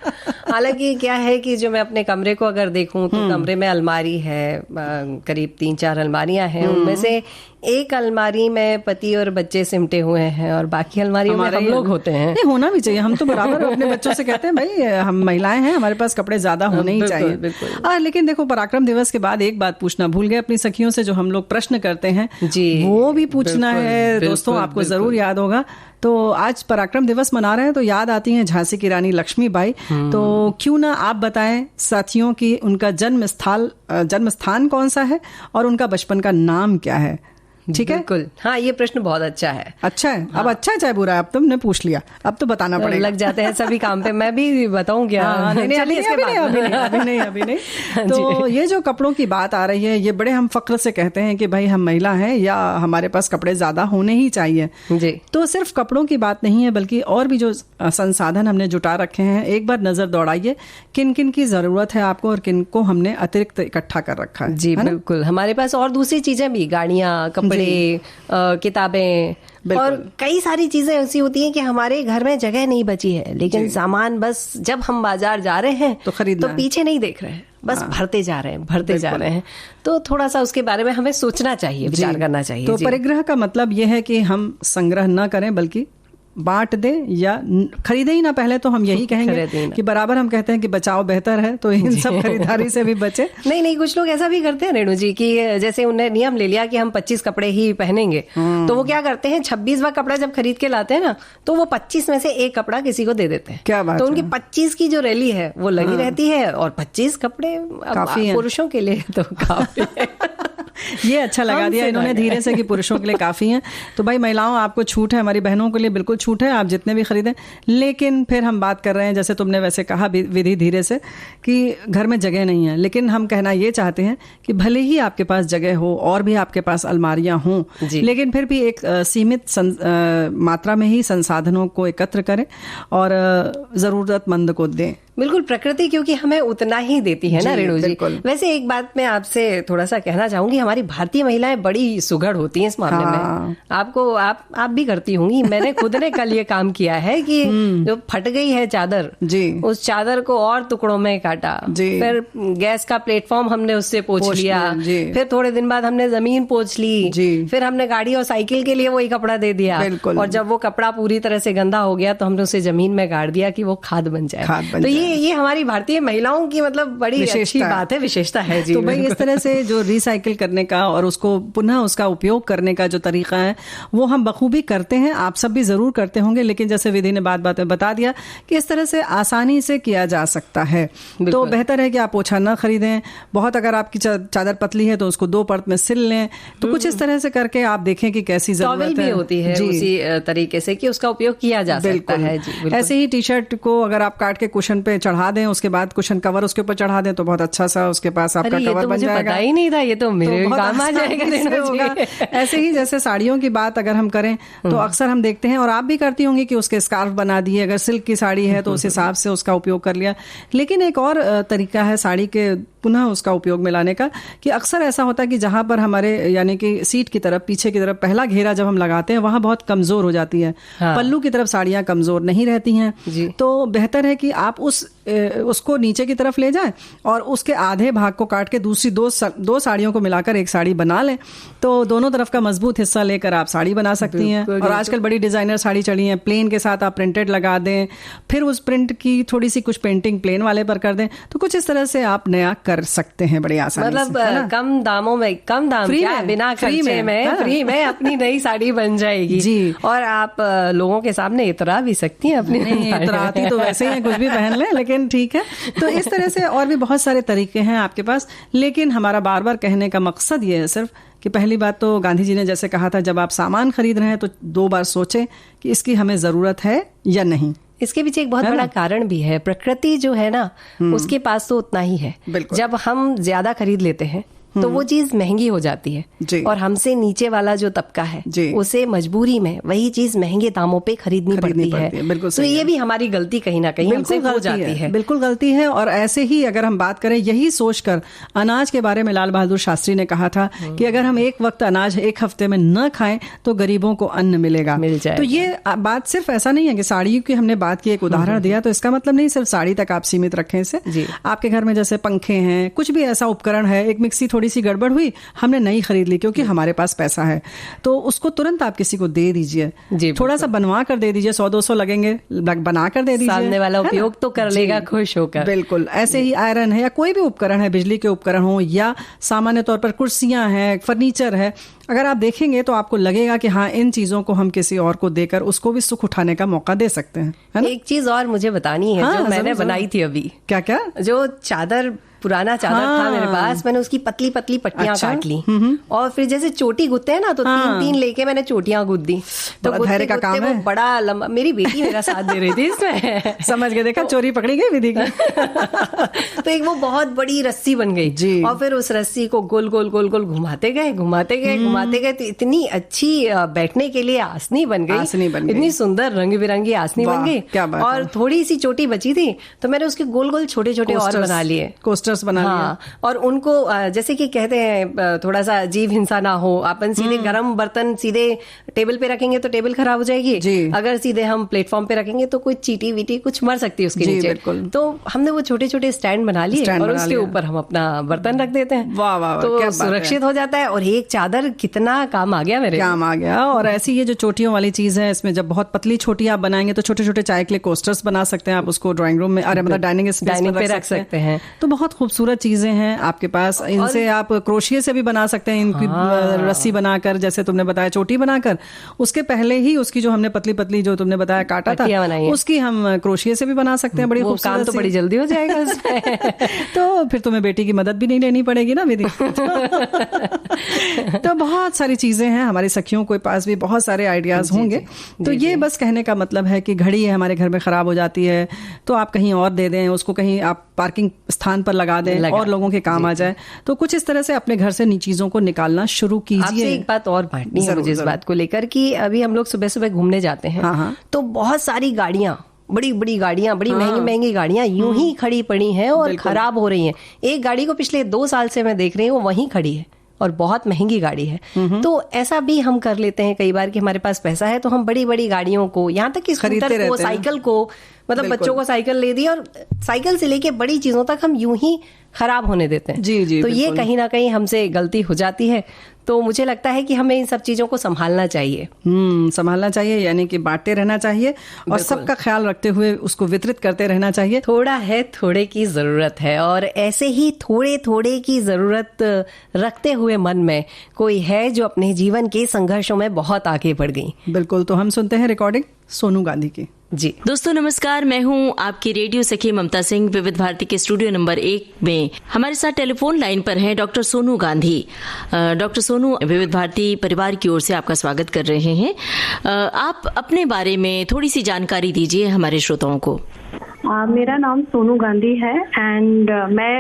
हालांकि क्या है कि जो मैं अपने कमरे को अगर देखूं तो कमरे में अलमारी है, करीब 3-4 अलमारियां हैं, उनमें से एक अलमारी में पति और बच्चे सिमटे हुए हैं और बाकी अलमारियों में हम लोग होते हैं। नहीं, होना भी चाहिए। हम तो बराबर अपने बच्चों से कहते हैं भाई हम महिलाएं हैं, हमारे पास कपड़े ज्यादा होने ही चाहिए। लेकिन देखो, पराक्रम दिवस के बाद एक बात पूछना भूल गए अपनी सखियों से, जो हम लोग प्रश्न करते हैं जी, वो भी पूछना है दोस्तों। आपको जरूर याद होगा, तो आज पराक्रम दिवस मना रहे हैं तो याद आती हैं झांसी की रानी लक्ष्मीबाई। तो क्यों ना आप बताएं साथियों की उनका जन्म स्थान कौन सा है और उनका बचपन का नाम क्या है? ठीक है? बिल्कुल। हाँ, ये प्रश्न बहुत अच्छा है। अच्छा है। अब अच्छा है चाहे बुरा है, अब तुमने पूछ लिया, अब तो बताना पड़ेगा। लग जाते हैं सभी काम पे, मैं भी बताऊं क्या? अभी नहीं। तो ये जो कपड़ों की बात आ रही है, ये बड़े हम फक्र से कहते हैं कि भाई हम महिला हैं या हमारे पास कपड़े ज्यादा होने ही चाहिए जी। तो सिर्फ कपड़ों की बात नहीं है, बल्कि और भी जो संसाधन हमने जुटा रखे हैं, एक बार नजर दौड़ाइए किन किन की जरूरत है आपको और किन को हमने अतिरिक्त इकट्ठा कर रखा है। जी बिल्कुल। हमारे पास और दूसरी चीजें भी, गाड़ियां, कपड़े, किताबें और कई सारी चीजें ऐसी होती हैं कि हमारे घर में जगह नहीं बची है, लेकिन सामान बस जब हम बाजार जा रहे हैं तो पीछे नहीं देख रहे हैं, बस भरते जा रहे हैं। तो थोड़ा सा उसके बारे में हमें सोचना चाहिए, विचार करना चाहिए। तो परिग्रह का मतलब यह है कि हम संग्रह न करें, बल्कि बांट दें या खरीदे ही ना। पहले तो हम यही कहेंगे कि बराबर हम कहते हैं कि बचाओ बेहतर है, तो इन सब खरीदारी से भी बचे। नहीं, कुछ लोग ऐसा भी करते हैं रेणु जी कि जैसे उन्हें नियम ले लिया कि हम 25 कपड़े ही पहनेंगे, तो वो क्या करते हैं, 26वां कपड़ा जब खरीद के लाते हैं ना, तो वो 25 में से एक कपड़ा किसी को दे देते हैं। क्या बात तो उनकी 25 की जो रैली है वो लगी रहती है, और 25 कपड़े पुरुषों के लिए तो काफी है। ये अच्छा लगा दिया इन्होंने धीरे से कि पुरुषों के लिए काफी है। तो भाई महिलाओं, आपको छूट है, हमारी बहनों के लिए बिल्कुल छूट है, आप जितने भी खरीदें। लेकिन फिर हम बात कर रहे हैं, जैसे तुमने वैसे कहा विधि धीरे से, कि घर में जगह नहीं है, लेकिन हम कहना ये चाहते हैं कि भले ही आपके पास जगह हो और भी आपके पास अलमारियां हों, लेकिन फिर भी एक सीमित मात्रा में ही संसाधनों को एकत्र करें और जरूरतमंद को दें। बिल्कुल, प्रकृति क्योंकि हमें उतना ही देती है ना रेणु जी। वैसे एक बात मैं आपसे थोड़ा सा कहना चाहूंगी, हमारी भारतीय महिलाएं बड़ी सुघड़ होती हैं इस मामले में। आपको आप भी करती होंगी। मैंने खुद ने कल ये काम किया है कि जो फट गई है चादर, उस चादर को और टुकड़ों में काटा, फिर गैस का प्लेटफॉर्म हमने उससे पोंछ लिया, फिर थोड़े दिन बाद हमने जमीन पोंछ ली, फिर हमने गाड़ी और साइकिल के लिए वही कपड़ा दे दिया, और जब वो कपड़ा पूरी तरह से गंदा हो गया तो हमने उसे जमीन में गाड़ दिया कि वो खाद बन जाए। तो ये हमारी भारतीय महिलाओं की मतलब बड़ी अच्छी बात है, विशेषता है जी। तो भाई इस तरह से जो रिसाइकिल करने का और उसको पुनः उसका उपयोग करने का जो तरीका है वो हम बखूबी करते हैं, आप सब भी जरूर करते होंगे। लेकिन जैसे विधि ने बात में बता दिया कि इस तरह से आसानी से किया जा सकता है, तो बेहतर है कि आप पोछा न खरीदें। बहुत अगर आपकी चादर पतली है तो उसको 2 परत में सिल लें। तो कुछ इस तरह से करके आप देखें कि कैसी जरूरत भी होती है उसी तरीके से कि उसका उपयोग किया जा सकता है। ऐसे ही टी शर्ट को अगर आप काट के कुशन पे चढ़ा दें, उसके बाद कुशन कवर उसके ऊपर चढ़ा दें, तो बहुत अच्छा सा उसके पास आपका कवर बन जाएगा। पता ही नहीं था, ये तो मेरे काम आ जाएगा। ऐसे ही जैसे साड़ियों की बात अगर हम करें तो अक्सर हम देखते हैं, और आप भी करती होंगी, कि उसके स्कार्फ बना दिए। अगर सिल्क की साड़ी है तो उस हिसाब से उसका उपयोग कर लिया। लेकिन एक और तरीका है साड़ी के पुनः उसका उपयोग में लाने का, कि अक्सर ऐसा होता है कि जहां पर हमारे यानी कि सीट की तरफ, पीछे की तरफ पहला घेरा जब हम लगाते हैं वहां बहुत कमजोर हो जाती है। पल्लू की तरफ साड़ियां कमजोर नहीं रहती हैं, तो बेहतर है कि आप उसको नीचे की तरफ ले जाएं और उसके आधे भाग को काट के दूसरी दो साड़ियों को मिलाकर एक साड़ी बना लें। तो दोनों तरफ का मजबूत हिस्सा लेकर आप साड़ी बना सकती हैं। और आजकल बड़ी डिजाइनर साड़ी चली हैं, प्लेन के साथ आप प्रिंटेड लगा दें, फिर उस प्रिंट की थोड़ी सी कुछ पेंटिंग प्लेन वाले पर कर दें। तो कुछ इस तरह से आप नया कर सकते हैं बड़ी आसानी से। मतलब कम दामों में, कम दाम क्या, बिना खर्चे में, फ्री में अपनी नई साड़ी बन जाएगी जी। और आप लोगों के सामने इतरा भी सकती हैं अपनी। नहीं, इतराती तो वैसे ही कुछ भी पहन लें, लेकिन ठीक है। तो इस तरह से और भी बहुत सारे तरीके हैं आपके पास। लेकिन हमारा बार बार कहने का मकसद ये है सिर्फ कि पहली बात तो गांधी जी ने जैसे कहा था, जब आप सामान खरीद रहे हैं तो 2 बार सोचें कि इसकी हमें जरूरत है या नहीं। इसके पीछे एक बहुत बड़ा कारण भी है, प्रकृति जो है ना उसके पास तो उतना ही है। जब हम ज्यादा खरीद लेते हैं तो वो चीज महंगी हो जाती है, और हमसे नीचे वाला जो तबका है उसे मजबूरी में वही चीज महंगे दामों पे खरीदनी पड़ती है। तो ये भी हमारी गलती कहीं ना कहीं हमसे हो जाती है। बिल्कुल गलती है। और ऐसे ही अगर हम बात करें, यही सोचकर अनाज के बारे में लाल बहादुर शास्त्री ने कहा था कि अगर हम एक वक्त अनाज 1 हफ्ते में न खाएं तो गरीबों को अन्न मिल जाए। तो ये बात सिर्फ ऐसा नहीं है कि साड़ी की हमने बात की, एक उदाहरण दिया, तो इसका मतलब नहीं सिर्फ साड़ी तक आप सीमित रखें इसे। आपके घर में जैसे पंखे हैं, कुछ भी ऐसा उपकरण है, एक मिक्सी थोड़ी सी गड़बड़ हुई, हमने नई खरीद ली क्योंकि हमारे पास पैसा है, तो उसको तुरंत आप किसी को दे दीजिए। थोड़ा सा बनवा कर दे दीजिए, 100-200 लगेंगे, बना कर दे दीजिए, सामने वाला उपयोग तो कर लेगा खुश होकर। बिल्कुल। ऐसे ही आयरन है या कोई भी उपकरण है, बिजली के उपकरण हो या सामान्य तौर पर कुर्सियां हैं, फर्नीचर है, अगर आप देखेंगे तो आपको लगेगा कि हाँ, इन चीजों को हम किसी और को देकर उसको भी सुख उठाने का मौका दे सकते हैं। एक चीज और मुझे बतानी है, जो मैंने बनाई थी अभी। क्या? जो चादर पुराना चादर था मेरे पास, मैंने उसकी पतली पतली पट्टियां काट ली और फिर जैसे चोटी गुदते हैं ना, तो 3-3 लेके मैंने चोटियां गुद दी। तो धैर्य का काम है, बड़ा लंबा। मेरी बेटी मेरा साथ दे रही थी इसमें। समझ गए, देखा, चोरी पकड़ी गई विधि की। तो एक वो बहुत बड़ी रस्सी बन गई और फिर उस रस्सी को गोल गोल गोल गोल घुमाते गए तो इतनी अच्छी बैठने के लिए आसनी बन गई, इतनी सुंदर रंग बिरंगी आसनी बन गई। और थोड़ी सी चोटी बची थी तो मैंने उसके गोल गोल छोटे छोटे और बना लिए, कोस्टर्स बना लिए। और उनको जैसे कि कहते हैं थोड़ा सा जीव हिंसा ना हो, अपन सीधे गरम बर्तन सीधे टेबल पे रखेंगे तो टेबल खराब हो जाएगी, अगर सीधे हम प्लेटफॉर्म पे रखेंगे तो कोई चीटी वीटी कुछ मर सकती है उसके नीचे। तो हमने वो छोटे छोटे स्टैंड बना लिए और उसके ऊपर हम अपना बर्तन रख देते हैं। वाह वाह, तो सुरक्षित हो जाता है। और एक चादर कितना काम आ गया मेरे, काम आ गया। और ऐसी ये जो चोटियों वाली चीज है, इसमें जब बहुत पतली छोटी आप बनाएंगे तो छोटे छोटे चाय के लिए कोस्टर्स बना सकते हैं आप, उसको ड्राइंग रूम में, अरे मतलब डाइनिंग स्पेस में रख सकते हैं। तो बहुत खूबसूरत चीजें हैं आपके पास। इनसे आप क्रोशिये से भी बना सकते हैं, इनकी रस्सी बनाकर, जैसे तुमने बताया चोटी बनाकर, उसके पहले ही उसकी जो हमने पतली पतली जो तुमने बताया काटा था, उसकी हम क्रोशिये से बहुत सकते हैं। बड़ी खूबसूरत, काम तो बड़ी जल्दी हो जाएगा उसमें। तो फिर तुम्हें बेटी की मदद भी नहीं लेनी पड़ेगी ना विधि। तो बहुत सारी चीजें हैं, हमारी सखियों के पास भी बहुत सारे आइडियाज होंगे। तो ये बस कहने का मतलब है कि घड़ी है हमारे घर में खराब हो जाती है तो आप कहीं और दे दें उसको, कहीं आप पार्किंग स्थान पर लगा दें और लोगों के काम आ जाए। तो कुछ इस तरह से अपने घर से इन चीजों को निकालना शुरू कीजिए। आपसे एक बात और बांटनी है मुझे इस बात को लेकर कि अभी हम लोग सुबह सुबह घूमने जाते हैं तो बहुत सारी गाड़ियां, बड़ी बड़ी गाड़ियां, बड़ी महंगी गाड़ियां यूं ही खड़ी पड़ी हैं और खराब हो रही हैं। एक गाड़ी को पिछले 2 साल से मैं देख रही हूँ, वो वहीं खड़ी है और बहुत महंगी गाड़ी है। तो ऐसा भी हम कर लेते हैं कई बार कि हमारे पास पैसा है तो हम बड़ी बड़ी गाड़ियों को, यहाँ तक कि स्कूटर को, साइकिल को, मतलब बच्चों को साइकिल ले दी और साइकिल से लेके बड़ी चीजों तक हम यूं ही खराब होने देते हैं। जी, तो ये कहीं ना कहीं हमसे गलती हो जाती है। तो मुझे लगता है कि हमें इन सब चीजों को संभालना चाहिए। संभालना चाहिए, यानी कि बांटते रहना चाहिए और सबका ख्याल रखते हुए उसको वितरित करते रहना चाहिए। थोड़ा है थोड़े की जरूरत है, और ऐसे ही थोड़े थोड़े की जरूरत रखते हुए मन में कोई है जो अपने जीवन के संघर्षों में बहुत आगे बढ़ गई। बिल्कुल। तो हम सुनते हैं रिकॉर्डिंग सोनू गांधी की। जी दोस्तों नमस्कार, मैं हूं आपकी रेडियो सखी ममता सिंह। विविध भारती के स्टूडियो नंबर 1 में हमारे साथ टेलीफोन लाइन पर हैं डॉक्टर सोनू गांधी। डॉक्टर सोनू, विविध भारती परिवार की ओर से आपका स्वागत कर रहे हैं। आप अपने बारे में थोड़ी सी जानकारी दीजिए हमारे श्रोताओं को। मेरा नाम सोनू गांधी है एंड मैं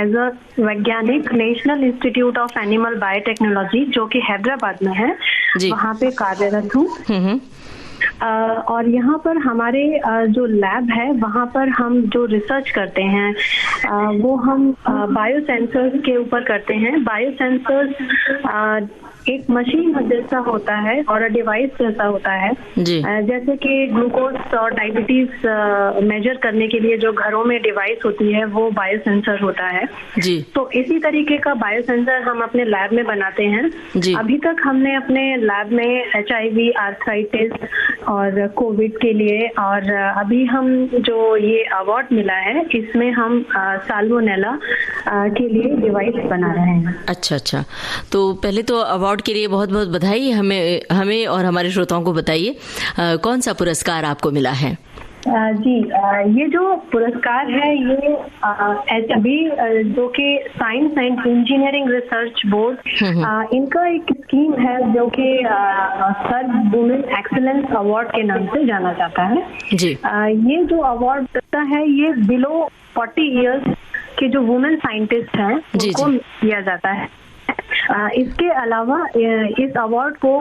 एज अ वैज्ञानिक national institute of animal biotechnology जो कि हैदराबाद में है, वहाँ पे कार्यरत हूँ। और यहाँ पर हमारे जो लैब है वहाँ पर हम जो रिसर्च करते हैं वो हम बायोसेंसर्स के ऊपर करते हैं। बायोसेंसर्स एक मशीन जैसा होता है और डिवाइस जैसा होता है, जैसे कि ग्लूकोज और डायबिटीज मेजर करने के लिए जो घरों में डिवाइस होती है वो बायोसेंसर होता है जी। तो इसी तरीके का बायोसेंसर हम अपने लैब में बनाते हैं जी। अभी तक हमने अपने लैब में HIV, आर्थराइटिस और कोविड के लिए, और अभी हम जो ये अवार्ड मिला है इसमें हम साल्मोनेला के लिए डिवाइस बना रहे हैं। अच्छा, तो पहले तो अवार्ड के लिए बहुत बहुत बधाई। हमें और हमारे श्रोताओं को बताइए कौन सा पुरस्कार आपको मिला है? जी, ये जो पुरस्कार है ये HB जो कि science and engineering research board, इनका एक स्कीम है जो कि सर वुमेन एक्सीलेंस अवार्ड के नाम से जाना जाता है जी। ये जो अवार्ड देता है ये बिलो 40 इयर्स के जो वुमेन साइंटिस्ट हैं उनको दिया जाता है। इसके अलावा इस अवार्ड को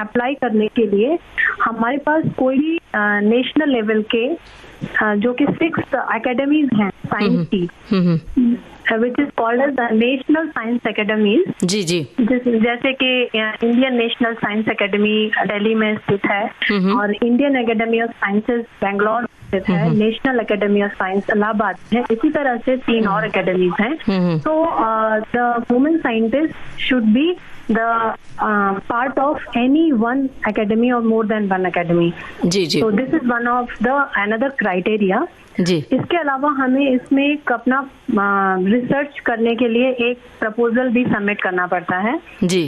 अप्लाई करने के लिए हमारे पास कोई भी नेशनल लेवल के जो कि 6 एकेडमीज हैं साइंस की, which is called as the national science academies जी। जैसे कि Indian National Science Academy Delhi में स्थित है और Indian Academy of Sciences Bangalore स्थित है, National Academy of Science Allahabad है। इसी तरह से 3 और एकेडमीज हैं। तो the women scientist should be the part of any one academy or more than one academy. जी जी. So this is one of the another criteria. जी. इसके अलावा हमें इसमें अपना रिसर्च करने के लिए एक प्रपोजल भी सबमिट करना पड़ता है जी.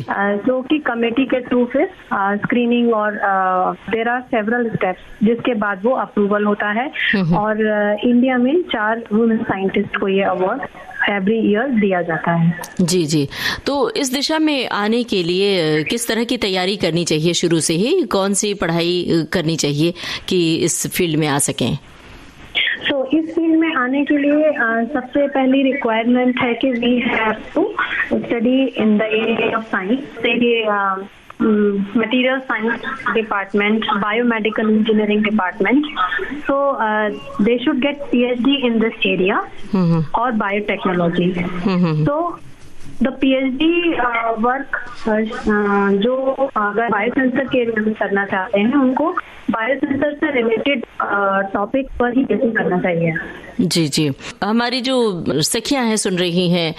जो कि कमेटी के थ्रू फिर स्क्रीनिंग और देयर आर सेवरल स्टेप्स जिसके बाद वो अप्रूवल होता है और इंडिया में 4 वुमेन साइंटिस्ट को ये अवार्ड एवरी ईयर दिया जाता है. जी जी. तो इस दिशा में आने के लिए किस तरह की तैयारी करनी चाहिए शुरू से ही, कौन सी पढ़ाई करनी चाहिए कि इस फील्ड में आ सकें? तो इस फील्ड में आने के लिए सबसे पहली रिक्वायरमेंट है कि we have to study in the area of science, material science department, biomedical engineering department. So they should get PhD in this area or biotechnology. So the PhD work जो अगर बायोसेंसर के area में करना चाहते हैं उनको biosensor से related topic पर ही करना चाहिए. जी जी. हमारी जो सखियां हैं सुन रही हैं,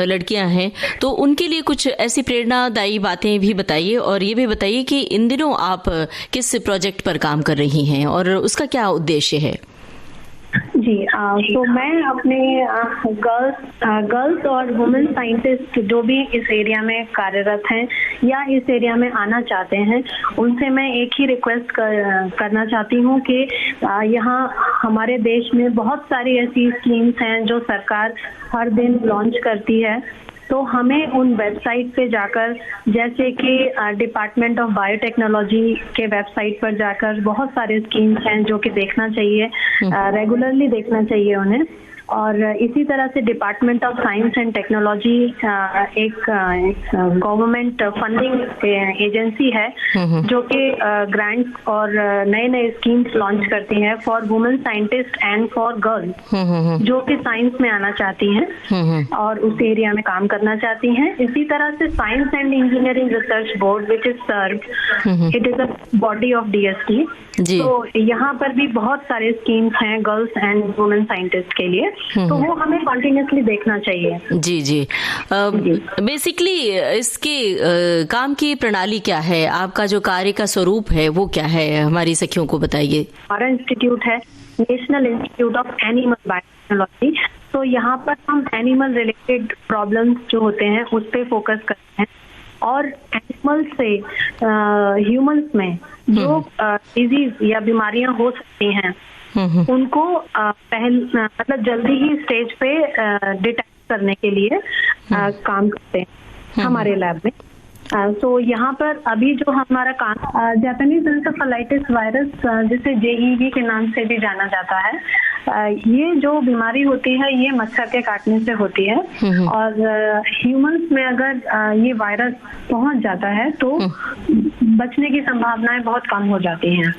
लड़कियां हैं, तो उनके लिए कुछ ऐसी प्रेरणादायी बातें भी बताइए और ये भी बताइए कि इन दिनों आप किस प्रोजेक्ट पर काम कर रही हैं और उसका क्या उद्देश्य है? जी. तो मैं अपने गर्ल्स और वुमेन साइंटिस्ट जो भी इस एरिया में कार्यरत हैं या इस एरिया में आना चाहते हैं उनसे मैं एक ही रिक्वेस्ट करना चाहती हूँ कि यहाँ हमारे देश में बहुत सारी ऐसी स्कीम्स हैं जो सरकार हर दिन लॉन्च करती है. तो हमें उन वेबसाइट पे जाकर, जैसे कि डिपार्टमेंट ऑफ बायोटेक्नोलॉजी के वेबसाइट पर जाकर बहुत सारे स्कीम्स हैं जो कि देखना चाहिए, रेगुलरली देखना चाहिए उन्हें. और इसी तरह से department of science and technology एक गवर्नमेंट फंडिंग एजेंसी है जो कि ग्रांट्स और नए नए स्कीम्स लॉन्च करती है for women scientist and for girls जो कि साइंस में आना चाहती हैं और उस एरिया में काम करना चाहती हैं. इसी तरह से science and engineering research board which is serve, it is a body of DST. तो यहाँ पर भी बहुत सारे स्कीम्स हैं गर्ल्स एंड वुमेन साइंटिस्ट के लिए, तो वो हमें कंटिन्यूसली देखना चाहिए. जी जी. बेसिकली इसके काम की प्रणाली क्या है, आपका जो कार्य का स्वरूप है वो क्या है, हमारी सखियों को बताइए. हमारा इंस्टीट्यूट है national institute of animal biotechnology. तो यहाँ पर हम एनिमल रिलेटेड प्रॉब्लम्स जो होते हैं उस पर फोकस करते हैं और एनिमल से ह्यूमंस में जो डिजीज या बीमारियां हो सकती हैं उनको मतलब जल्दी ही स्टेज पे डिटेक्ट करने के लिए काम करते हैं हमारे लैब में. तो यहाँ पर अभी जो हमारा काम जापानीज एन्सेफेलाइटिस वायरस जिसे JEV के नाम से भी जाना जाता है, ये जो बीमारी होती है ये मच्छर के काटने से होती है और ह्यूमंस में अगर ये वायरस पहुंच जाता है तो बचने की संभावनाएं बहुत कम हो जाती हैं.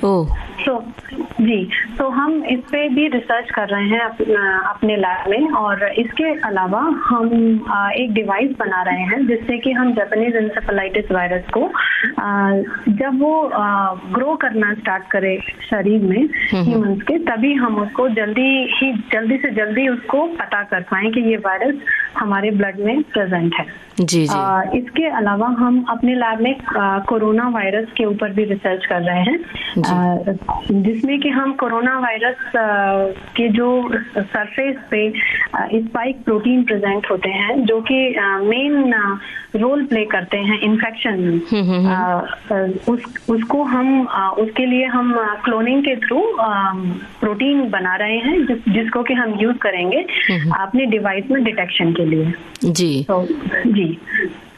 तो हम इस पे भी रिसर्च कर रहे हैं अपने लैब में और इसके अलावा हम एक डिवाइस बना रहे हैं जिससे कि हम जापानीज एन्सेफेलाइटिस वायरस को जब वो ग्रो करना स्टार्ट करे शरीर में ह्यूमंस के, तभी हम उसको जल्दी से जल्दी उसको पता कर पाए कि ये वायरस हमारे ब्लड में प्रेजेंट है. जी जी. इसके अलावा हम अपने लैब में कोरोना वायरस के ऊपर भी रिसर्च कर रहे हैं जिसमें कि हम कोरोना वायरस के जो सरफेस पे स्पाइक प्रोटीन प्रेजेंट होते हैं जो कि मेन रोल प्ले करते हैं इन्फेक्शन में, उसको हम उसके लिए हम क्लोनिंग के थ्रू प्रोटीन बना रहे हैं जिसको कि हम यूज करेंगे अपने डिवाइस में डिटेक्शन के लिए. जी जी.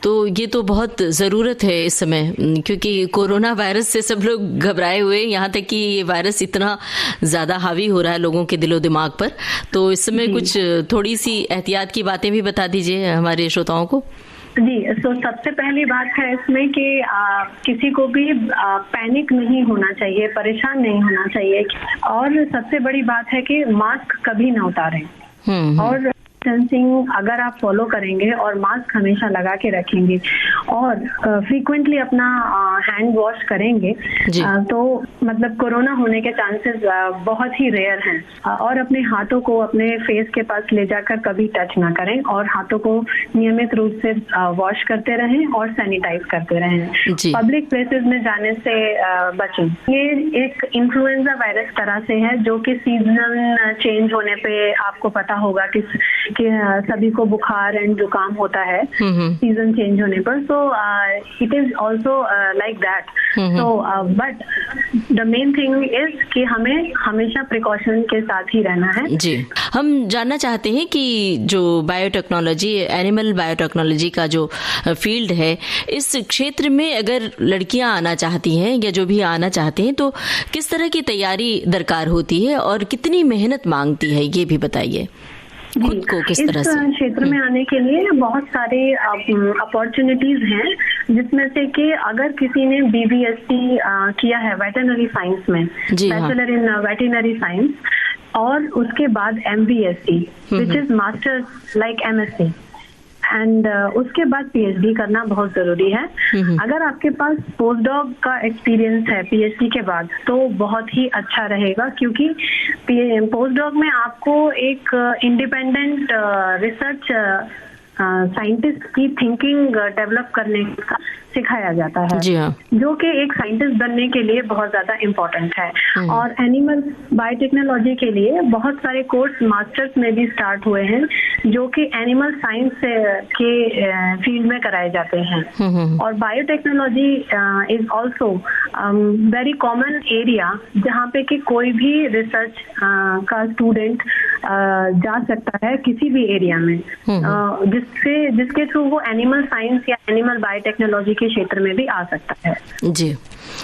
तो ये तो बहुत ज़रूरत है इस समय, क्योंकि कोरोना वायरस से सब लोग घबराए हुए, यहाँ तक कि ये वायरस इतना ज़्यादा हावी हो रहा है लोगों के दिलो दिमाग पर. तो इस समय कुछ थोड़ी सी एहतियात की बातें भी बता दीजिए हमारे श्रोताओं को. जी. तो सबसे पहली बात है इसमें कि किसी को भी पैनिक नहीं होना चाहिए, परेशान नहीं होना चाहिए और सबसे बड़ी बात है कि मास्क कभी ना उतारें और डिस्टेंसिंग अगर आप फॉलो करेंगे और मास्क हमेशा लगा के रखेंगे और फ्रीक्वेंटली अपना हैंड वॉश करेंगे तो मतलब कोरोना होने के चांसेस बहुत ही रेयर हैं। और अपने हाथों को अपने फेस के पास ले जाकर कभी टच ना करें और हाथों को नियमित रूप से वॉश करते रहें और सैनिटाइज करते रहें। पब्लिक प्लेसेस में जाने से बचें। ये एक इन्फ्लुएंजा वायरस तरह से है जो कि सीजनल चेंज होने पे आपको पता होगा कि सभी को बुखार एंड जुकाम होता है सीजन चेंज होने पर। So it is also like that. So but the main thing is कि हमें हमेशा प्रिकॉशन के साथ ही रहना है। जी, हम जानना चाहते हैं कि जो बायोटेक्नोलॉजी, एनिमल बायोटेक्नोलॉजी का जो फील्ड है, इस क्षेत्र में अगर लड़कियां आना चाहती हैं या जो भी आना चाहते हैं तो किस तरह की तैयारी दरकार होती है और कितनी मेहनत मांगती है, ये भी बताइए। खुद को किस तरह से इस क्षेत्र में आने के लिए बहुत सारे अपॉर्चुनिटीज हैं, जिसमें से कि अगर किसी ने BBSc किया है वेटरनरी साइंस में, बैचलर इन वेटरनरी साइंस, और उसके बाद MBSc which is masters like MSc, and उसके बाद PhD करना बहुत जरूरी है। अगर आपके पास पोस्ट डॉक का एक्सपीरियंस है PhD के बाद तो बहुत ही अच्छा रहेगा, क्योंकि पोस्ट डॉक में आपको एक इंडिपेंडेंट रिसर्च साइंटिस्ट की थिंकिंग डेवलप करने का सिखाया जाता है। जी हाँ। जो कि एक साइंटिस्ट बनने के लिए बहुत ज्यादा इम्पोर्टेंट है। और एनिमल बायोटेक्नोलॉजी के लिए बहुत सारे कोर्स मास्टर्स में भी स्टार्ट हुए हैं जो कि एनिमल साइंस के फील्ड में कराए जाते हैं। और biotechnology is also very common area जहाँ पे कि कोई भी रिसर्च का स्टूडेंट जा सकता है किसी भी एरिया में, जिसके थ्रू वो एनिमल साइंस या एनिमल बायोटेक्नोलॉजी के क्षेत्र में भी आ सकता है। जी,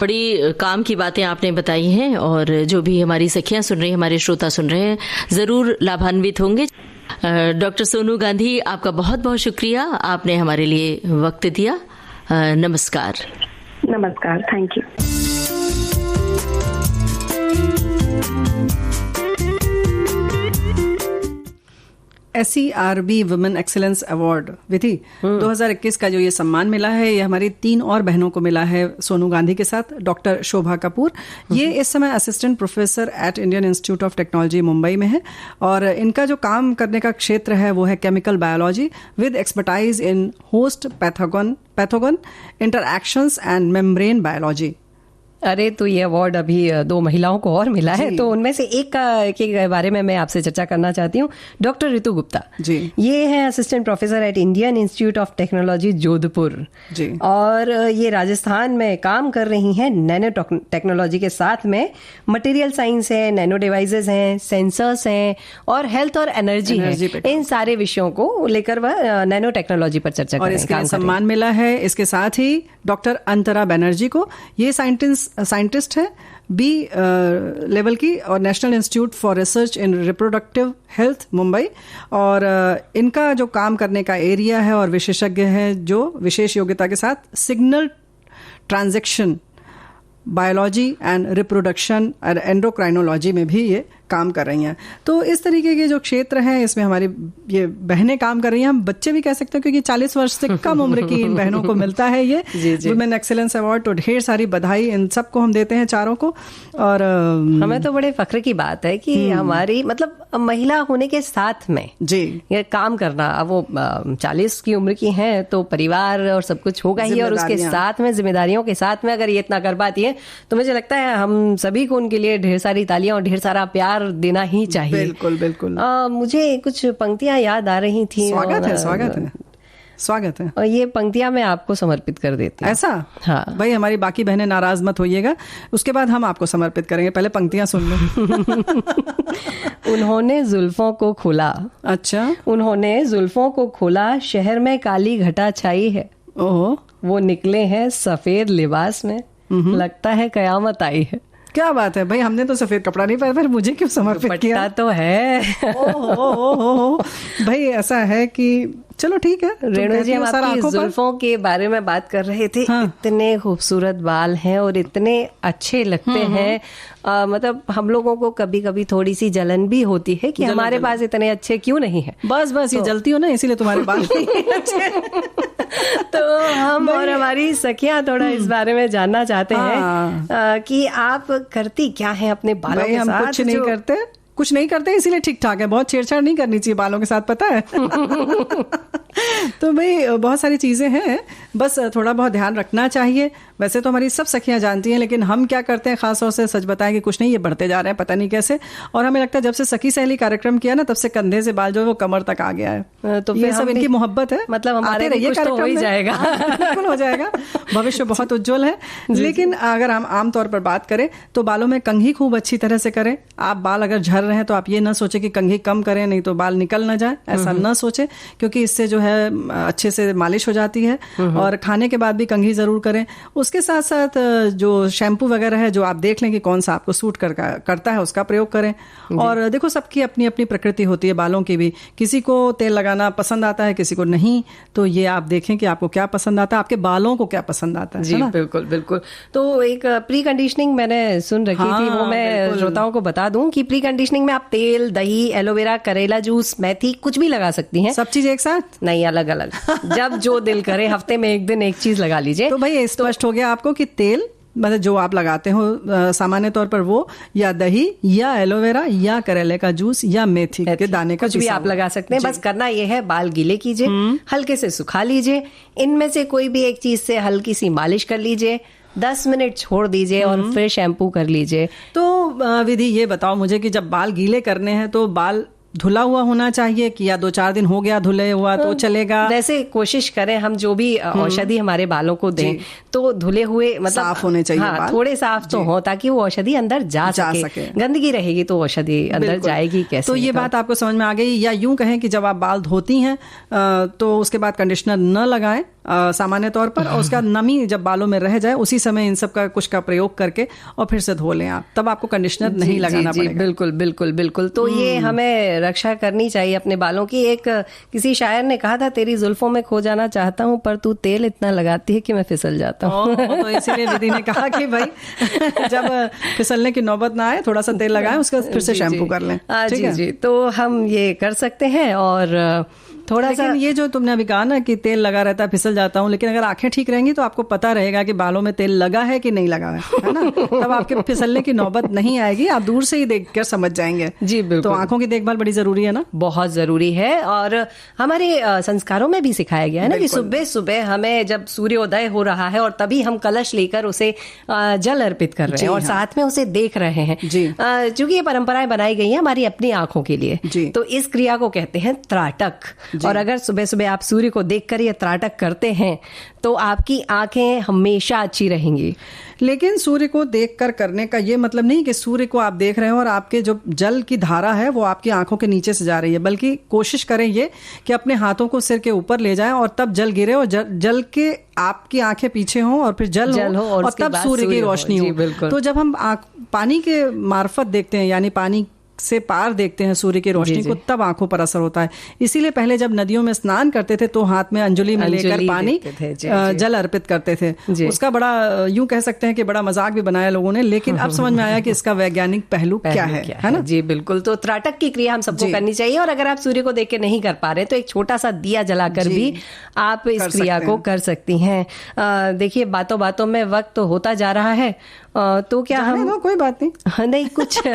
बड़ी काम की बातें आपने बताई हैं और जो भी हमारी सखियां सुन रही हैं, हमारे श्रोता सुन रहे हैं, जरूर लाभान्वित होंगे। डॉक्टर सोनू गांधी, आपका बहुत बहुत शुक्रिया, आपने हमारे लिए वक्त दिया। नमस्कार। नमस्कार, thank you. SERB women excellence award विधि 2021 का जो ये सम्मान मिला है, ये हमारी 3 और बहनों को मिला है सोनू गांधी के साथ। डॉक्टर शोभा कपूर, ये इस समय assistant professor at Indian Institute of technology Mumbai में है और इनका जो काम करने का क्षेत्र है वो है chemical biology with expertise in host pathogen interactions and membrane biology. अरे तो ये अवार्ड अभी 2 महिलाओं को और मिला है, तो उनमें से एक के बारे में मैं आपसे चर्चा करना चाहती हूँ। डॉक्टर ऋतु गुप्ता जी, ये है assistant professor at Indian Institute of Technology Jodhpur ji, और ये राजस्थान में काम कर रही हैं। नैनो टेक्नोलॉजी के साथ में मटेरियल साइंस है, नैनो डिवाइसेस हैं, सेंसर्स हैं और हेल्थ और एनर्जी है। इन सारे विषयों को लेकर वह नैनो टेक्नोलॉजी पर चर्चा और इसके सम्मान मिला है। इसके साथ ही डॉक्टर अंतरा बनर्जी को, ये साइंटिस्ट है बी लेवल की और national institute for research in reproductive health Mumbai, और इनका जो काम करने का एरिया है और विशेषज्ञ है जो विशेष योग्यता के साथ signal transaction biology and reproduction और एंडोक्राइनोलॉजी में भी ये काम कर रही हैं। तो इस तरीके के जो क्षेत्र हैं इसमें हमारी ये बहनें काम कर रही हैं, हम बच्चे भी कह सकते हैं क्योंकि 40 वर्ष से कम उम्र की इन बहनों को मिलता है ये वुमेन एक्सीलेंस अवार्ड। तो ढेर सारी बधाई इन सबको हम देते हैं, चारों को। और हमें तो बड़े फख्र की बात है कि हमारी मतलब महिला होने के साथ में जी ये काम करना, अब वो 40 की उम्र की हैं तो परिवार और सब कुछ होगा ही, और उसके साथ में जिम्मेदारियों के साथ में अगर ये इतना कर पाती है तो मुझे लगता है हम सभी को उनके लिए ढेर सारी तालियां और ढेर सारा प्यार देना ही चाहिए। बिल्कुल बिल्कुल। मुझे कुछ पंक्तियां याद आ रही थी। स्वागत है। और ये पंक्तियां मैं आपको समर्पित कर देती हूँ। ऐसा? हाँ भाई, हमारी बाकी बहनें नाराज मत होइएगा, उसके बाद हम आपको समर्पित करेंगे, पहले पंक्तियां सुन लो। उन्होंने जुल्फों को खोला। अच्छा। उन्होंने जुल्फों को खोला, शहर में काली घटा छाई है। ओह। वो निकले हैं सफेद लिबास में, लगता है कयामत आई है। क्या बात है भाई, हमने तो सफेद कपड़ा नहीं पाया, फिर मुझे क्यों समर्पित किया? तो है। ओ भाई ऐसा है कि चलो ठीक है रेणु जी, हम आपकी जुल्फों के बारे में बात कर रहे थे। हाँ। इतने खूबसूरत बाल हैं और इतने अच्छे लगते हैं, मतलब हम लोगों को कभी कभी थोड़ी सी जलन भी होती है कि हमारे पास इतने अच्छे क्यों नहीं है। बस ये जलती हो ना, इसीलिए तुम्हारे बाल अच्छे। तो हम और हमारी सखियां थोड़ा इस बारे में जानना चाहते हैं कि आप करती क्या है अपने बालों के साथ? हम कुछ नहीं करते इसीलिए ठीक ठाक है, बहुत छेड़छाड़ नहीं करनी चाहिए बालों के साथ, पता है। तो भाई बहुत सारी चीजें हैं, बस थोड़ा बहुत ध्यान रखना चाहिए। वैसे तो हमारी सब सखियां जानती हैं, लेकिन हम क्या करते हैं खास तौर से, सच बताएं कि कुछ नहीं, ये बढ़ते जा रहे हैं पता नहीं कैसे। और हमें लगता है जब से सखी सहेली कार्यक्रम किया ना, तब से कंधे से बाल जो है वो कमर तक आ गया है। तो ये सब इनकी मोहब्बत है, मतलब हमारे रहिए कार्यक्रम तो हो ही जाएगा। बिल्कुल हो जाएगा, भविष्य बहुत उज्जवल है। लेकिन अगर हम आमतौर पर बात करें तो बालों में कंघी खूब अच्छी तरह से करें। आप बाल अगर झड़ रहे हैं तो आप ये ना सोचे कि कंघी कम करें नहीं तो बाल निकल ना जाए, ऐसा ना सोचे, क्योंकि इससे जो है अच्छे से मालिश हो जाती है। और खाने के बाद भी कंघी जरूर करें। उसके साथ साथ जो शैम्पू वगैरह है, जो आप देख लें कि कौन सा आपको सूट करता है, उसका प्रयोग करें। और देखो सबकी अपनी अपनी प्रकृति होती है बालों की भी, किसी को तेल लगाना पसंद आता है, किसी को नहीं। तो ये आप देखें कि आपको क्या पसंद आता है, आपके बालों को क्या पसंद आता है। जी बिल्कुल बिल्कुल। तो एक प्री कंडीशनिंग मैंने सुन रखी थी, वो मैं श्रोताओं को बता दूं कि प्री कंडीशनिंग में आप तेल, दही, एलोवेरा, करेला जूस, मेथी कुछ भी लगा सकती हैं। सब चीज एक साथ नहीं, अलग अलग, जब जो दिल करे हफ्ते में एक दिन एक चीज लगा लीजिए। तो भाई स्पष्ट हो गया आपको कि तेल मतलब जो आप लगाते हो सामान्य तौर पर वो, या दही, या एलोवेरा, या करेले का जूस, या मेथी के दाने का, कुछ भी आप लगा सकते हैं। बस करना ये है, बाल गीले कीजिए, हल्के से सुखा लीजिए, इनमें से कोई भी एक चीज से हल्की सी मालिश कर लीजिए, 10 मिनट छोड़ दीजिए और फिर शैम्पू कर लीजिए। तो विधि ये बताओ मुझे कि जब बाल गीले करने हैं तो बाल धुला हुआ होना चाहिए कि या 2-4 दिन हो गया धुले हुआ तो चलेगा? वैसे कोशिश करें हम जो भी औषधि हमारे बालों को दें तो धुले हुए, मतलब साफ होने चाहिए। हाँ, बाल थोड़े साफ तो हो ताकि वो औषधि अंदर जा सके। गंदगी रहेगी तो औषधि अंदर जाएगी कैसे? तो ये बात आपको समझ में आ गई। या यूं कहें कि जब आप बाल धोती हैं तो उसके बाद कंडीशनर न लगाएं सामान्य तौर पर, और उसका नमी जब बालों में रह जाए उसी समय इन सब का कुछ का प्रयोग करके और फिर से धो लें आप, तब आपको कंडीशनर नहीं लगाना पड़ेगा। बिल्कुल बिल्कुल बिल्कुल। तो ये हमें रक्षा करनी चाहिए अपने बालों की। एक किसी शायर ने कहा था, तेरी जुल्फों में खो जाना चाहता हूँ पर तू तेल इतना लगाती है कि मैं फिसल जाता हूँ। तो इसीलिए विधि ने कहा कि भाई जब फिसलने की नौबत ना आए थोड़ा सा तेल लगाएं, उसका फिर से शैम्पू कर लें। जी, तो हम ये कर सकते हैं। और थोड़ा सा ये जो तुमने अभी कहा ना कि तेल लगा रहता है फिसल जाता हूँ, लेकिन अगर आंखें ठीक रहेंगी तो आपको पता रहेगा कि बालों में तेल लगा है कि नहीं लगा है ना? तब आपके फिसलने की नौबत नहीं आएगी, आप दूर से ही देखकर समझ जाएंगे। जी बिल्कुल। तो आंखों की देखभाल बड़ी जरूरी है ना? बहुत जरूरी है। और हमारे संस्कारों में भी सिखाया गया है ना कि सुबह सुबह हमें जब सूर्योदय हो रहा है और तभी हम कलश लेकर उसे जल अर्पित कर रहे हैं और साथ में उसे देख रहे हैं, क्योंकि ये परंपराएं बनाई गई है हमारी अपनी आंखों के लिए। तो इस क्रिया को कहते हैं त्राटक। और अगर सुबह सुबह आप सूर्य को देखकर ये त्राटक करते हैं तो आपकी आंखें हमेशा अच्छी रहेंगी। लेकिन सूर्य को देखकर करने का ये मतलब नहीं कि सूर्य को आप देख रहे हो और आपके जो जल की धारा है वो आपकी आंखों के नीचे से जा रही है, बल्कि कोशिश करें ये कि अपने हाथों को सिर के ऊपर ले जाएं और तब जल गिरे और जल के आपकी आंखें पीछे हों और फिर जल हो और तब सूर्य की रोशनी हो। तो जब हम पानी के मार्फत देखते हैं, यानी पानी से पार देखते हैं सूर्य की रोशनी को, तब आंखों पर असर होता है। इसीलिए पहले जब नदियों में स्नान करते थे तो हाथ में अंजुली में लेकर पानी जल अर्पित करते थे। उसका बड़ा यूं कह सकते हैं कि बड़ा मजाक भी बनाया लोगों ने, लेकिन अब समझ में आया कि इसका वैज्ञानिक पहलू क्या है ना? जी बिल्कुल। तो त्राटक की क्रिया हम सबको करनी चाहिए। और अगर आप सूर्य को देख के नहीं कर पा रहे तो एक छोटा सा दिया जलाकर भी आप इस क्रिया को कर सकती हैं। देखिए बातों बातों में वक्त तो होता जा रहा है, तो क्या हम कोई बात नहीं नहीं कुछ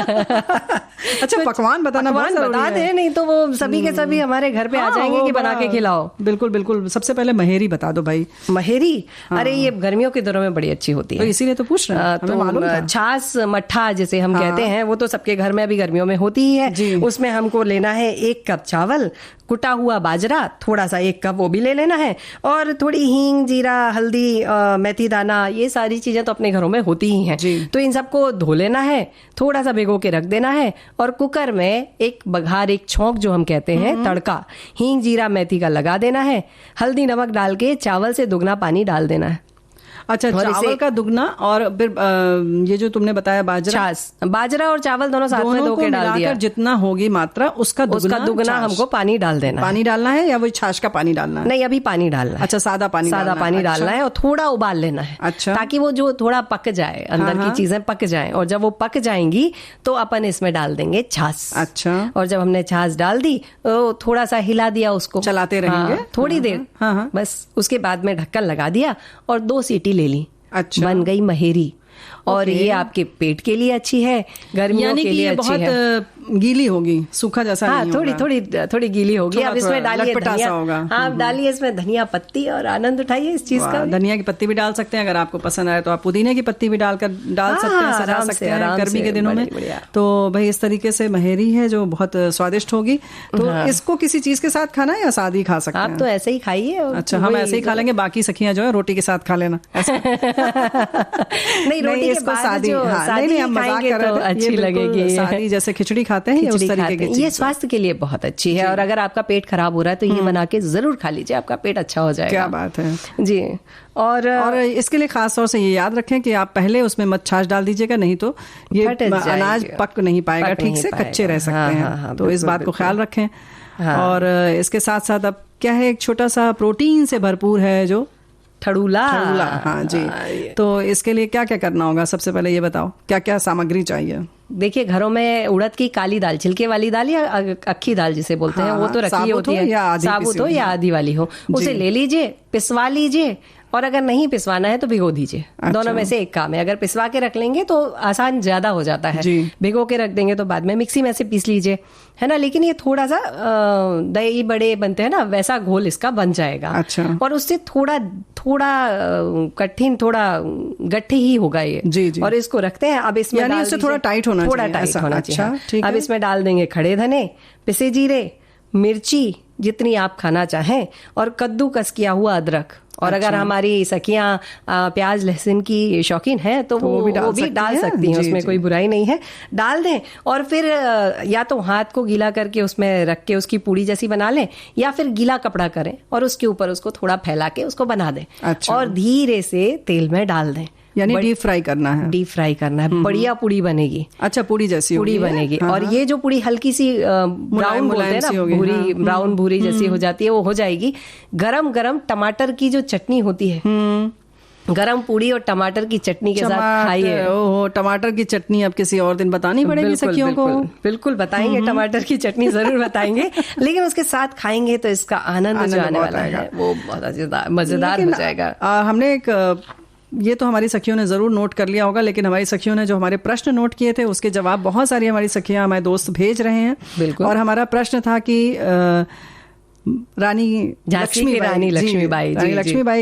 अच्छा पकवान बताना बता दे, नहीं तो वो सभी के सभी हमारे घर पे आ जाएंगे कि बना के खिलाओ। बिल्कुल बिल्कुल। सबसे पहले महेरी बता दो भाई। महेरी? अरे ये गर्मियों के दिनों में बड़ी अच्छी होती है, तो इसीलिए तो पूछ रहे हैं। तो छाछ मट्ठा जिसे हम कहते हैं वो तो सबके घर में अभी गर्मियों में होती ही है। उसमें हमको लेना है 1 कप चावल, कुटा हुआ बाजरा थोड़ा सा 1 कप वो भी ले लेना है, और थोड़ी हींग, जीरा, हल्दी, मेथी दाना, ये सारी चीजें तो अपने घरों में होती ही हैं। तो इन सबको धो लेना है, थोड़ा सा भिगो के रख देना है और कुकर में एक बघार, एक छौंक जो हम कहते हैं तड़का, हींग, जीरा, मेथी का लगा देना है। हल्दी नमक डाल के चावल से दुगना पानी डाल देना है। अच्छा, चावल का दुगना और फिर ये जो तुमने बताया बाजरा और चावल दोनों साथ में धो के डाल दिया। जितना होगी मात्रा उसका दुगना हमको पानी डाल देना। पानी डालना है या वो छाछ का पानी डालना है? नहीं, अभी पानी डालना है। अच्छा, सादा पानी डालना है और थोड़ा उबाल लेना है। अच्छा, ताकि वो जो थोड़ा पक जाए, अंदर की चीजें पक जाएं, और जब वो पक जाएंगी तो अपन इसमें डाल देंगे छाछ। अच्छा, और जब हमने छाछ डाल दी तो थोड़ा सा हिला दिया, उसको चलाते रहेंगे थोड़ी देर। बस उसके बाद में ढक्कन लगा दिया और 2 सीटी ले ली। अच्छा, बन गई महेरी। और ये आपके पेट के लिए अच्छी है, गर्मियों के लिए अच्छी है। बहुत गीली होगी, सूखा जैसा नहीं होगा। थोड़ी गीली होगी। अब इसमें डालिए धनिया। हाँ, डालिए इसमें धनिया पत्ती और आनंद उठाइए इस चीज का। धनिया की पत्ती भी डाल सकते हैं, अगर आपको पसंद आए तो आप पुदीने की पत्ती भी डाल सकते हैं, सजा सकते हैं गर्मी के दिनों में। तो भाई इस तरीके से महेरी है जो बहुत स्वादिष्ट होगी। तो इसको किसी चीज के साथ खाना है या सादी खा सकते हैं? आप तो ऐसे ही खाइए। अच्छा, हम ऐसे ही खा लेंगे, बाकी सखियां जो है रोटी के साथ खा लेना। नहीं, रोटी इसको सादी हम मजाक कर रहे थे, अच्छी लगेगी। सादी जैसे खिचड़ी खाते हैं, उस तरीके की ये स्वास्थ्य के लिए बहुत अच्छी है। और अगर आपका पेट खराब हो रहा है तो ये बना के जरूर खा लीजिए, आपका पेट अच्छा हो जाएगा। क्या बात है जी। और इसके लिए खास तौर से ये याद रखें कि आप पहले उसमें मत छाछ डाल दीजिएगा, नहीं तो ये अनाज पक नहीं पाएगा ठीक से, कच्चे रह सकते हैं। तो इस बात को ख्याल रखें। और इसके साथ साथ अब क्या है, एक छोटा सा प्रोटीन से भरपूर है जो ठड़ूला। हाँ जी। तो इसके लिए क्या क्या करना होगा? सबसे पहले ये बताओ क्या क्या सामग्री चाहिए। देखिए, घरों में उड़द की काली दाल, छिलके वाली दाल या अक्खी दाल जिसे बोलते हैं, वो तो रखी होती है, साबुत हो या आधी वाली हो, उसे ले लीजिए, पिसवा लीजिए। और अगर नहीं पिसवाना है तो भिगो दीजिए। अच्छा। दोनों में से एक काम है। अगर पिसवा के रख लेंगे तो आसान ज्यादा हो जाता है, भिगो के रख देंगे तो बाद में मिक्सी में से पीस लीजिए, है ना। लेकिन ये थोड़ा सा दही बड़े बनते हैं ना, वैसा घोल इसका बन जाएगा। अच्छा। और उससे थोड़ा कठिन, थोड़ा गट्ठी ही होगा ये। जी जी। और इसको रखते हैं। अब इसमें यानी उससे थोड़ा टाइट होना चाहिए। अब इसमें डाल देंगे खड़े धने, पिसे जीरे, मिर्ची जितनी आप खाना चाहें, और कद्दूकस किया हुआ अदरक। और अगर हमारी सखियां प्याज लहसुन की शौकीन है तो वो भी डाल सकती हैं, उसमें कोई बुराई नहीं है, डाल दें। और फिर या तो हाथ को गीला करके उसमें रख के उसकी पूड़ी जैसी बना लें, या फिर गीला कपड़ा करें और उसके ऊपर उसको थोड़ा फैला के उसको बना दें। अच्छा। और धीरे से तेल में डाल दें, यानी डीप फ्राई करना है। बढ़िया पूड़ी बनेगी। अच्छा, पूड़ी जैसी पूड़ी बनेगी। और ये जो पूड़ी हल्की सी ब्राउन बोलते हैं ना, भूरी, ब्राउन भूरी जैसी हो जाती है, वो हो जाएगी। गरम गरम टमाटर की जो चटनी होती है, गरम पूड़ी और टमाटर की चटनी के साथ खाइए। ओहो, टमाटर की चटनी अब किसी और दिन बतानी पड़ेगी सखियों को। बिल्कुल बताएंगे, टमाटर की चटनी जरूर बताएंगे। लेकिन उसके साथ खाएंगे तो इसका आनंद जो आने वाला है वो बहुत मजेदार हो जाएगा। हमने एक ये तो हमारी सखियों ने जरूर नोट कर लिया होगा, लेकिन हमारी सखियों ने जो हमारे प्रश्न नोट किए थे उसके जवाब बहुत सारी हमारी सखियां, हमारे दोस्त भेज रहे हैं। बिल्कुल। और हमारा प्रश्न था कि रानी लक्ष्मीबाई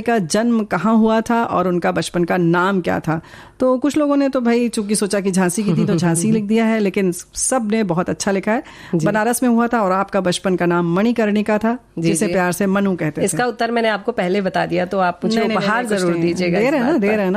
का जन्म कहाँ हुआ था और उनका बचपन का नाम क्या था। तो कुछ लोगों ने तो भाई चूंकि सोचा कि झांसी की थी तो झांसी लिख दिया है, लेकिन सब ने बहुत अच्छा लिखा है, बनारस में हुआ था और आपका बचपन का नाम मणिकर्णिका था, जिसे प्यार से मनु कहते थे। इसका उत्तर मैंने आपको पहले बता दिया, तो आप मुझे उपहार जरूर दीजिएगा। दे रहे हैं।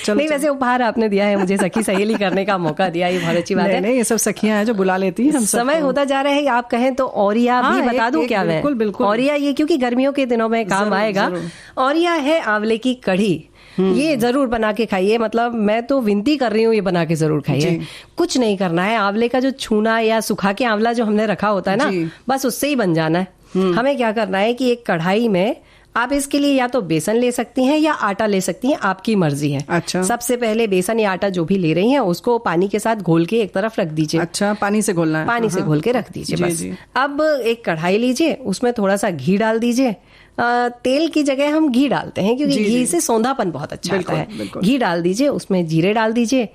नहीं, वैसे उपहार आपने दिया है मुझे, सखी सहेली करने का मौका दिया, ये बहुत अच्छी बात है। नहीं, ये सब सखियां हैं जो बुला लेती हैं। समय होता जा रहा है, आप कहें तो औरिया भी बता दूं क्या मैं? बिल्कुल। औरिया ये क्योंकि गर्मियों के दिनों में काम आएगा। औरिया है आंवले की कढ़ी, ये जरूर बना के खाइए। मतलब मैं तो विनती कर रही हूँ, ये बना के जरूर खाइए। कुछ नहीं करना है, आंवले का जो छूना या सुखा के आंवला जो हमने रखा होता है ना, बस उससे ही बन जाना है। हमें क्या करना है कि एक कढ़ाई में आप इसके लिए या तो बेसन ले सकती हैं या आटा ले सकती हैं, आपकी मर्जी है। अच्छा। सबसे पहले बेसन या आटा जो भी ले रही हैं उसको पानी के साथ घोल के एक तरफ रख दीजिए। अच्छा, पानी से घोलना है? पानी से घोल के रख दीजिए बस। अब एक कढ़ाई लीजिए, उसमें थोड़ा सा घी डाल दीजिए। तेल की जगह हम घी डालते हैं क्योंकि घी से सौंधापन बहुत अच्छा आता है। घी डाल दीजिए, उसमें जीरे डाल दीजिए,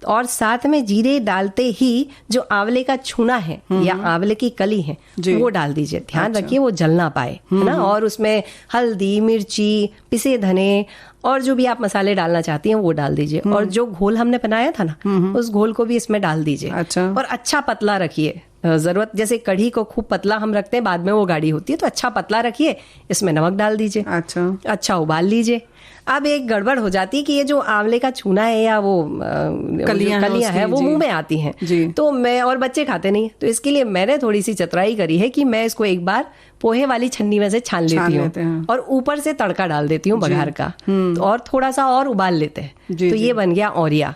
और साथ में जीरे डालते ही जो आंवले का छूना है या आंवले की कली है वो डाल दीजिए। ध्यान रखिए वो जल ना पाए, है ना। और उसमें हल्दी, मिर्ची, पिसे धने और जो भी आप मसाले डालना चाहती हैं वो डाल दीजिए। और जो घोल हमने बनाया था ना, उस घोल को भी इसमें डाल दीजिए। अच्छा। और अच्छा पतला रखिए जरूरत, जैसे कढ़ी को खूब पतला हम रखते हैं, बाद में वो गाढ़ी होती है, तो अच्छा पतला रखिए, इसमें नमक डाल दीजिए, अच्छा उबाल लीजिए। अब एक गड़बड़ हो जाती है कि ये जो आंवले का चूना है या वो कलियां है वो मुंह में आती हैं, तो मैं और बच्चे खाते नहीं, तो इसके लिए मैंने थोड़ी सी चतुराई करी है कि मैं इसको एक बार पोहे वाली छन्नी में से छान लेती हूँ और ऊपर से तड़का डाल देती हूँ बघार का, और थोड़ा सा और उबाल लेते हैं, तो ये बन गया औरिया।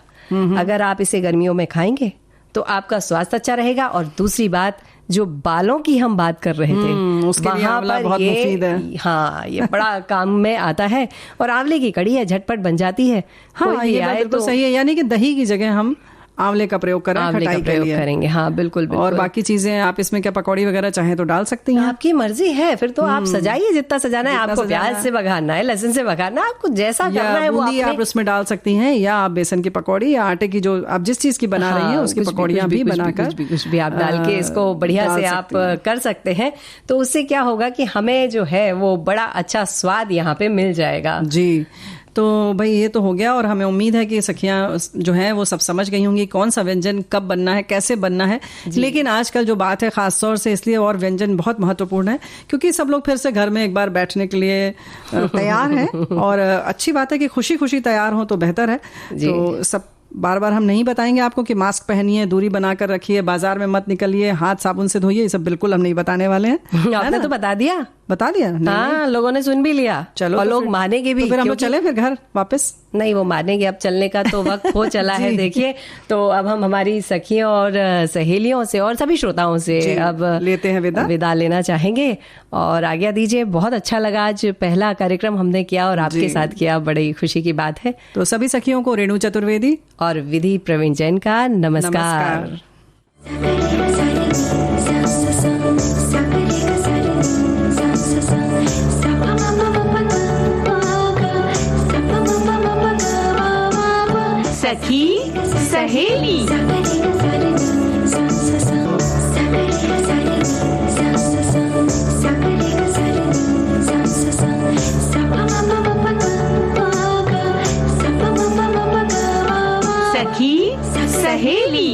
अगर आप इसे गर्मियों में खाएंगे तो आपका स्वास्थ्य अच्छा रहेगा। और दूसरी बात, जो बालों की हम बात कर रहे थे, उसके लिए आंवला बहुत मुफीद है। हाँ, ये बड़ा काम में आता है, और आंवले की कड़ी है, झटपट बन जाती है। हाँ, ये बात तो सही है, यानी कि दही की जगह हम आंवले का प्रयोग करें, आंवले का प्रयोग करेंगे। हाँ बिल्कुल, बिल्कुल। और बाकी चीजें आप इसमें क्या पकौड़ी वगैरह चाहे तो डाल सकती हैं, आपकी मर्जी है, फिर तो आप सजाइए जितना सजाना है, आपको प्याज से बघारना है, लहसुन से बघारना, आपको जैसा करना है वो आप उसमें डाल सकती हैं, या आप बेसन की पकौड़ी या आटे की, जो आप जिस चीज की बना रही हैं उसकी पकौड़ियां भी बनाकर कुछ भी आप डाल के इसको बढ़िया से आप कर सकते हैं। तो उससे क्या होगा कि हमें जो है वो बड़ा अच्छा स्वाद यहाँ पे मिल जाएगा। जी, तो भाई ये तो हो गया, और हमें उम्मीद है कि सखियां जो हैं वो सब समझ गई होंगी कौन सा व्यंजन कब बनना है, कैसे बनना है। लेकिन आजकल जो बात है खास तौर से इसलिए और व्यंजन बहुत महत्वपूर्ण है क्योंकि सब लोग फिर से घर में एक बार बैठने के लिए तैयार हैं, और अच्छी बात है कि खुशी खुशी तैयार हो तो बेहतर है। तो सब बार बार हम नहीं बताएंगे आपको कि मास्क पहनिए, दूरी बनाकर रखिए, बाजार में मत निकलिए, हाथ साबुन से धोइए, ये सब बिल्कुल हम नहीं बताने वाले हैं। आपने तो बता दिया हाँ, लोगों ने सुन भी लिया। चलो, और लोग मानेंगे भी, तो फिर हम लोग चले फिर घर वापस? नहीं, वो मानेंगे, अब चलने का तो वक्त हो चला है। देखिए, तो अब हम हमारी सखियों और सहेलियों से और सभी श्रोताओं से अब लेते हैं विदा लेना चाहेंगे, और आज्ञा दीजिए। बहुत अच्छा लगा, आज पहला कार्यक्रम हमने किया और आपके साथ किया, बड़ी खुशी की बात है। तो सभी सखियों को रेणु चतुर्वेदी और विधि प्रवीण जैन का नमस्कार। सखी सहेली। सखी सहेली।